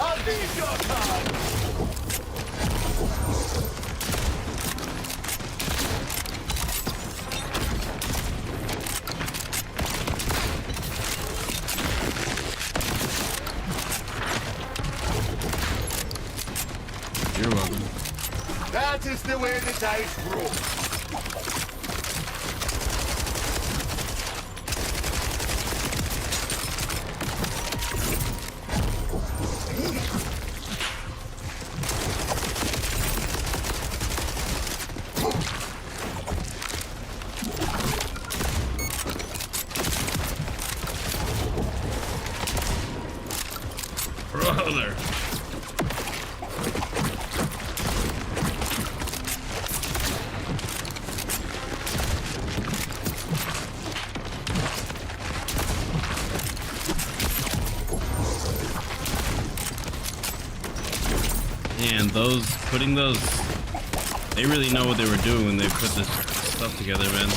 I'll be your card! You're welcome. That is the way the dice roll. Brother. And putting those, they really know what they were doing when they put this stuff together, man.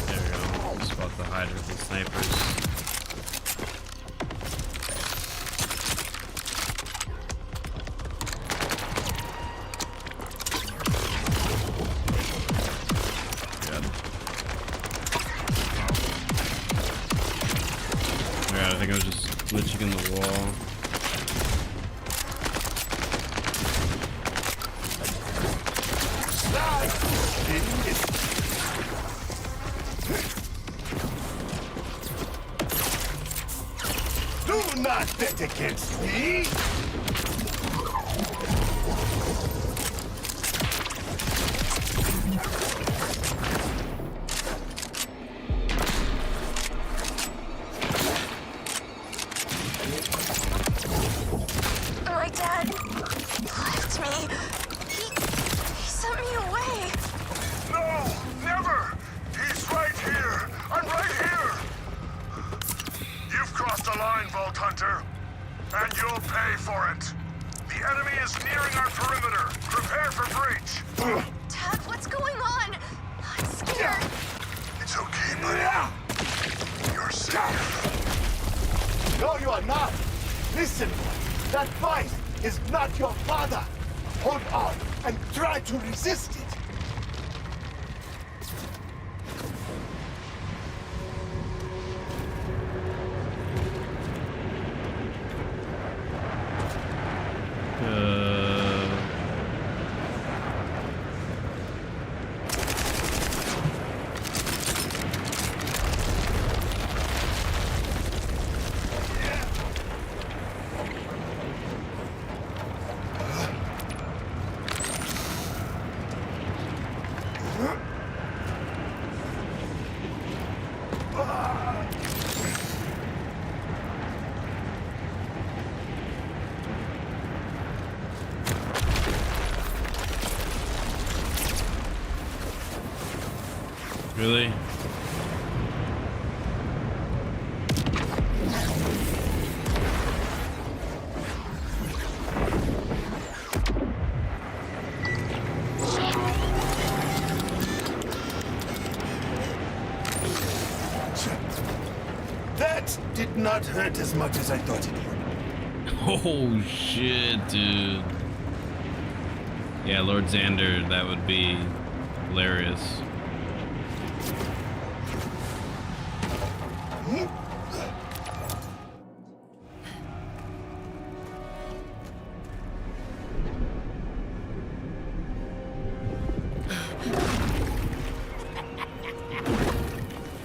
There we go. Spot the hiders and snipers. I think I was just glitching in the wall. Slide like this. Do not bet against me! My dad left me. He sent me away. No! Never! He's right here! I'm right here! You've crossed a line, Vault Hunter. And you'll pay for it. The enemy is nearing our perimeter. Prepare for breach. Dad, what's going on? I'm scared. It's okay, buddy. You're safe. No, you are not! Listen, that voice is not your father! Hold on and try to resist it! Really? That did not hurt as much as I thought it would. Oh shit, dude. Yeah, Lord Xander, that would be hilarious.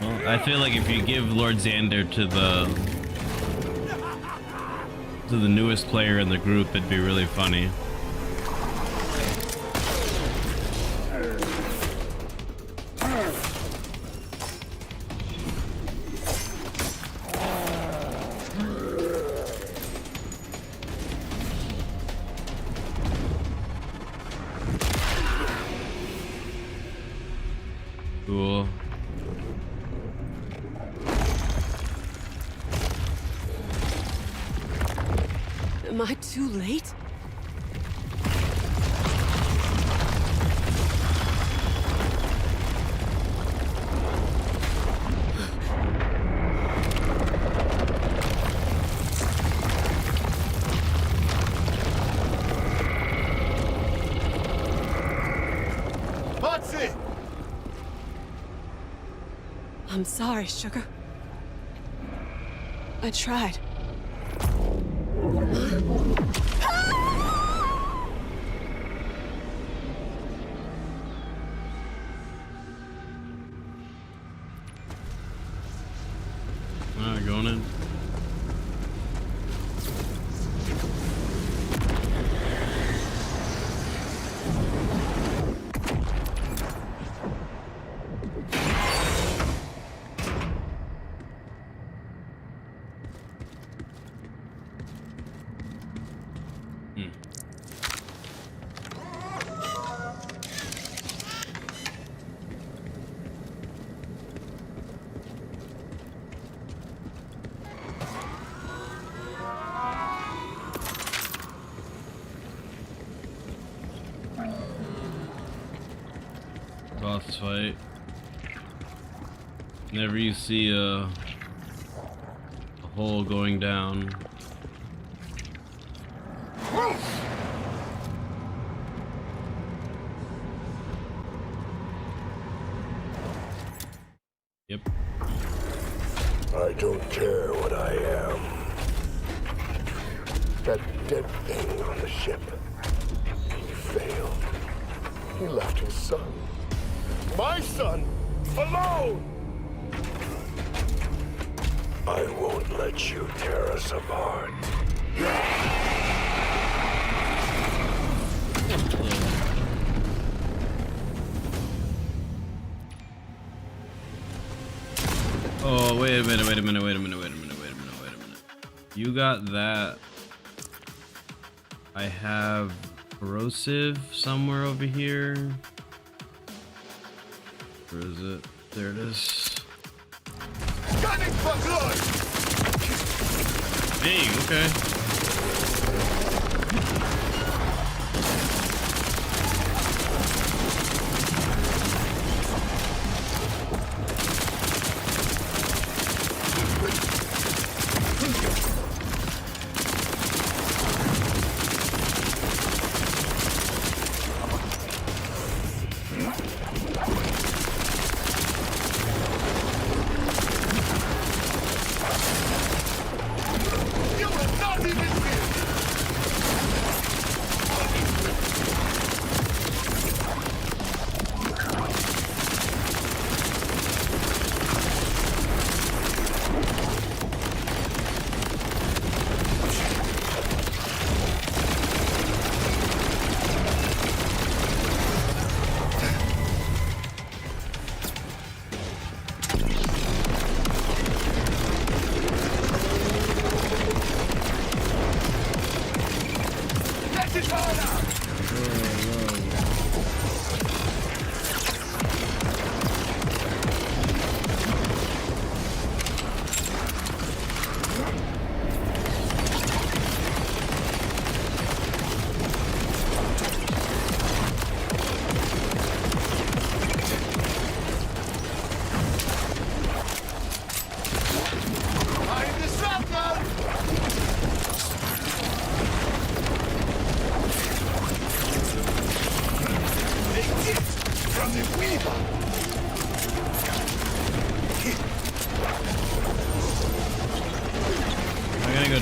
Well, I feel like if you give Lord Xander to the newest player in the group, it'd be really funny. Cool. Am I too late? Patsy! I'm sorry, sugar. I tried. Alright, going in. Boss fight. Whenever you see a hole going down. Yep. I don't care what I am. That dead thing on the ship. He failed. He left his son. My son! Alone! I won't let you tear us apart. Oh, wait a minute. You got that. I have corrosive somewhere over here. Where is it? There it is. Hey, okay.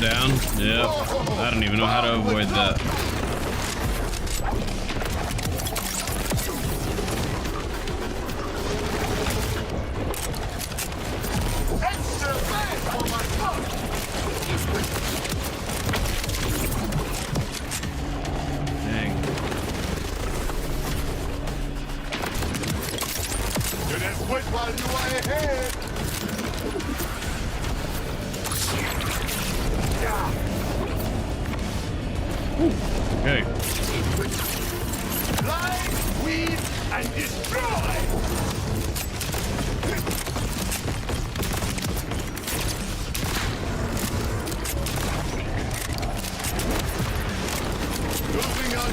Down? Yep. I don't even know how to avoid that. Dang. You didn't quit while you were ahead. Okay. Blind, weed, and destroy! Moving on.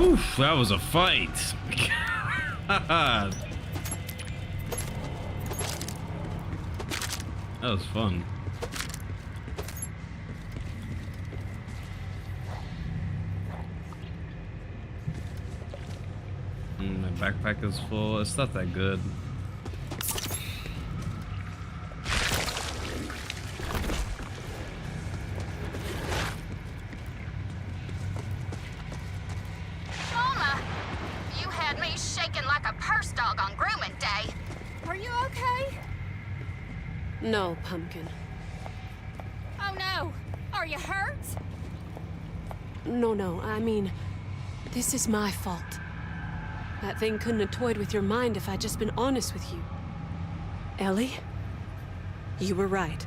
Oof, that was a fight. God. That was fun. My backpack is full. It's not that good. Mama, you had me shaking like a purse dog on grooming day. Are you okay? No, Pumpkin. Oh no. No, I mean, this is my fault. That thing couldn't have toyed with your mind if I'd just been honest with you. Ellie, you were right.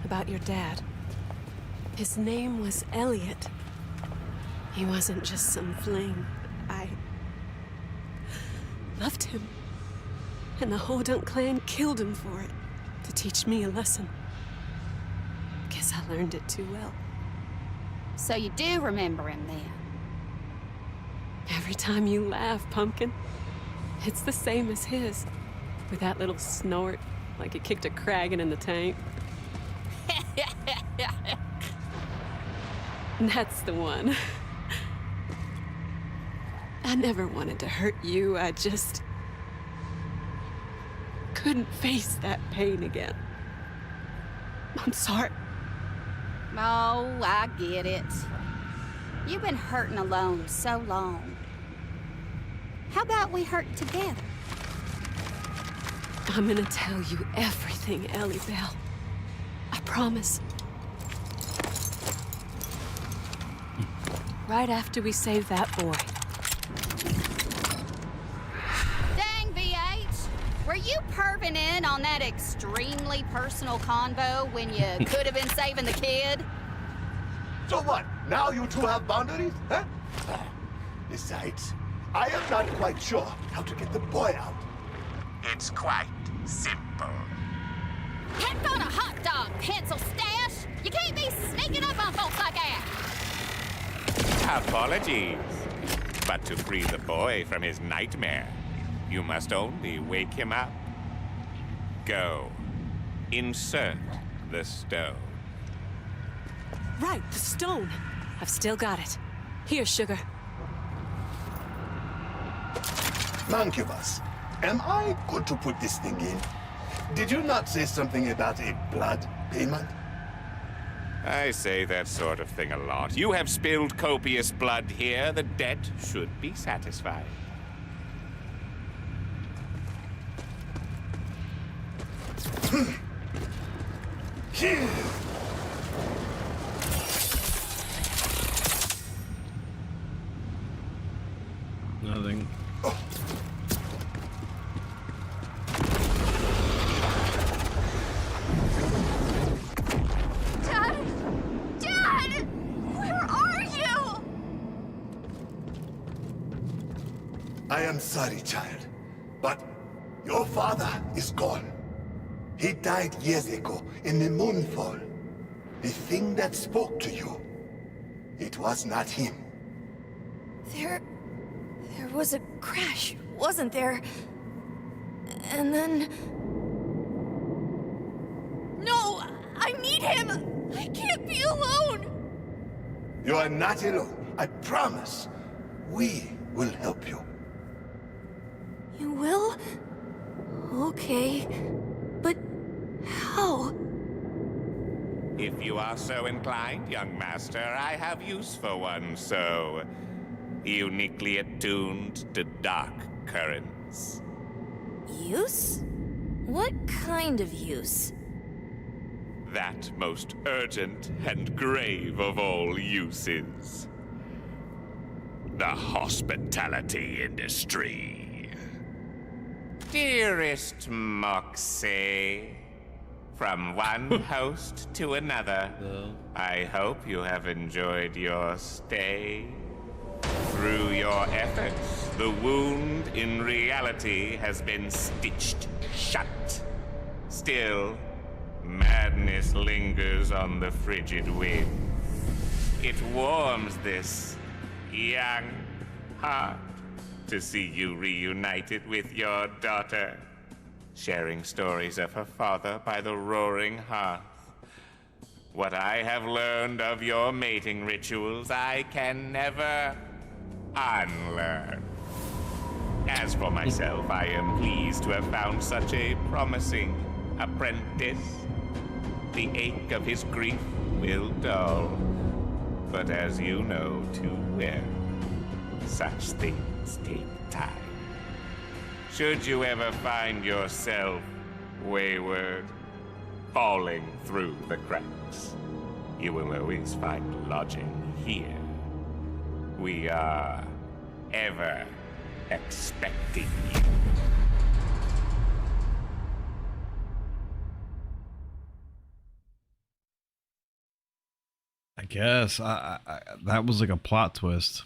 About your dad. His name was Elliot. He wasn't just some fling. I loved him. And the Hodunk clan killed him for it, to teach me a lesson. Guess I learned it too well. So you do remember him then? Every time you laugh, Pumpkin, it's the same as his. With that little snort, like it kicked a Kragan in the tank. That's the one. I never wanted to hurt you, I just couldn't face that pain again. I'm sorry. Oh, I get it. You've been hurting alone so long. How about we hurt together? I'm gonna tell you everything, Ellie Bell. I promise. Right after we save that boy. Dang, VH! Were you perving in on that extremely personal convo when you could have been saving the kid? So what? Now you two have boundaries, huh? Besides, I am not quite sure how to get the boy out. It's quite simple. Heck on a hot dog, pencil stash! You can't be sneaking up on folks like that! Apologies. But to free the boy from his nightmare, you must only wake him up. Go. Insert the stone. Right, the stone. I've still got it. Here, sugar. Mancubus, am I good to put this thing in? Did you not say something about a blood payment? I say that sort of thing a lot. You have spilled copious blood here. The debt should be satisfied. Here! Nothing. Dad! Dad! Where are you? I am sorry, child, but your father is gone. He died years ago in the Moonfall. The thing that spoke to you, it was not him. There was a crash, wasn't there? And then... No! I need him! I can't be alone! You are not alone, I promise. We will help you. You will? Okay. But how? If you are so inclined, young master, I have use for one so uniquely attuned to dark currents. Use? What kind of use? That most urgent and grave of all uses. The hospitality industry. Dearest Moxie, from one host to another, I hope you have enjoyed your stay. Through your efforts, the wound in reality has been stitched shut. Still, madness lingers on the frigid wind. It warms this young heart to see you reunited with your daughter, sharing stories of her father by the roaring hearth. What I have learned of your mating rituals, I can never unlearn. As for myself, I am pleased to have found such a promising apprentice. The ache of his grief will dull, but as you know too well, such things take time. Should you ever find yourself wayward, falling through the cracks, You will always find lodging here. We are ever expecting you. I guess that was like a plot twist.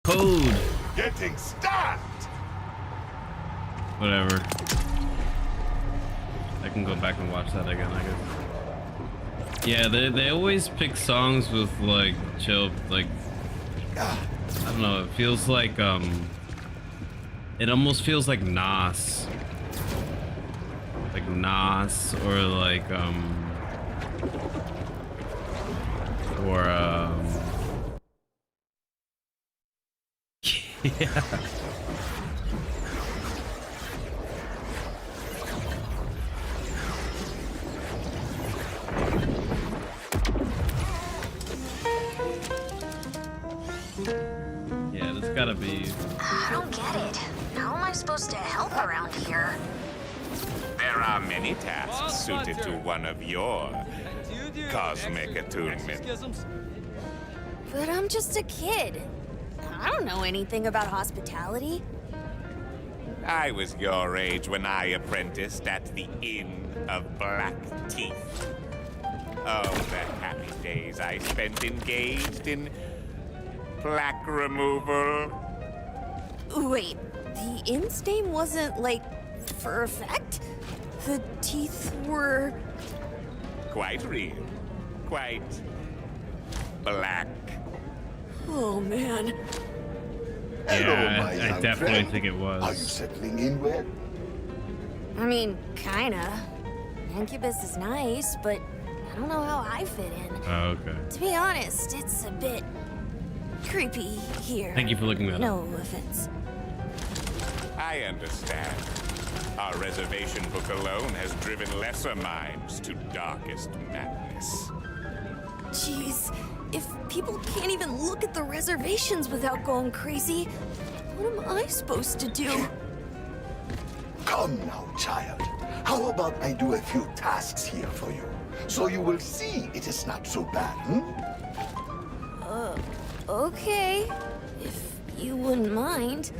Code. Getting stabbed! Whatever. I can go back and watch that again, I guess. Yeah, they always pick songs with like chill, like I don't know. It feels like it almost feels like Nas, or like yeah. Yeah, this gotta be. I don't get it. How am I supposed to help around here? There are many tasks suited to one of your cosmic attunements. But I'm just a kid. I don't know anything about hospitality. I was your age when I apprenticed at the Inn of Black Teeth. Oh, the happy days I spent engaged in plaque removal. Wait, the inn's name wasn't, like, for effect? The teeth were... Quite real. Quite black. Oh, man. Yeah, my I young definitely friend. think it was. Are you settling in well? I mean, kinda. Incubus is nice, but I don't know how I fit in. Oh, okay. To be honest, it's a bit creepy here. Thank you for looking that up. No offense. I understand. Our reservation book alone has driven lesser minds to darkest madness. Jeez, if people can't even look at the reservations without going crazy, what am I supposed to do? Come now, child. How about I do a few tasks here for you, so you will see it is not so bad, Okay. If you wouldn't mind.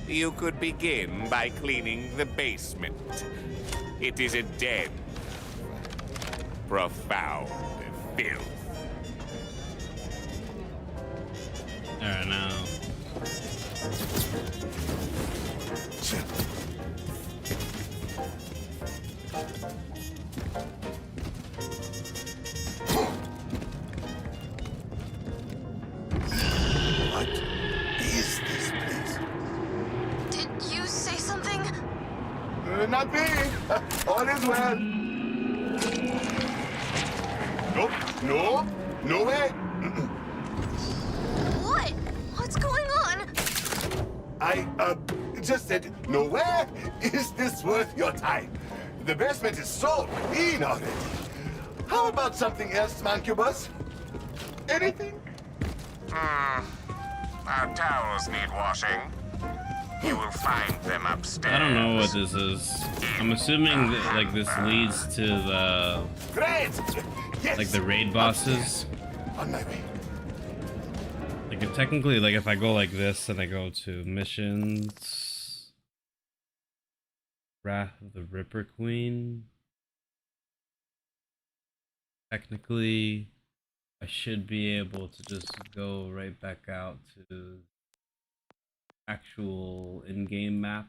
You could begin by cleaning the basement. It is a den. Profound filth. Alright, now. What is this place? Did you say something? Not me. All is well. Nope. No. No way. What? What's going on? I, just said, no way is this worth your time. The basement is so clean already. How about something else, Mancubus? Anything? Our towels need washing. You will find them upstairs. I don't know what this is. I'm assuming that like this leads to the Great! Yes! like the raid bosses. On my way. Like if technically, like if I go like this and I go to missions, Wrath of the Ripper Queen. Technically, I should be able to just go right back out to actual in-game map.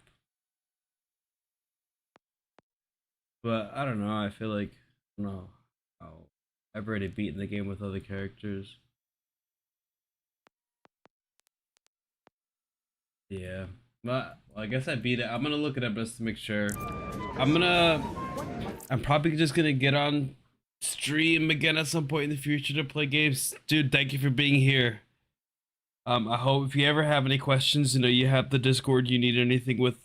But I don't know, I feel like, I don't know how I've already beaten the game with other characters. Yeah, but I guess I beat it. I'm gonna look it up just to make sure. I'm probably just gonna get on stream again at some point in the future to play games. Dude, thank you for being here. I hope if you ever have any questions, you know, you have the Discord, you need anything with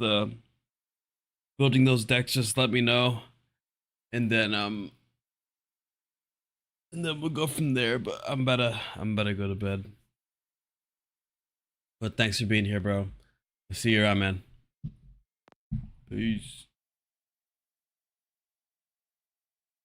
building those decks, just let me know. And then we'll go from there. But I'm about to go to bed. But thanks for being here, bro. See you around, man. Peace.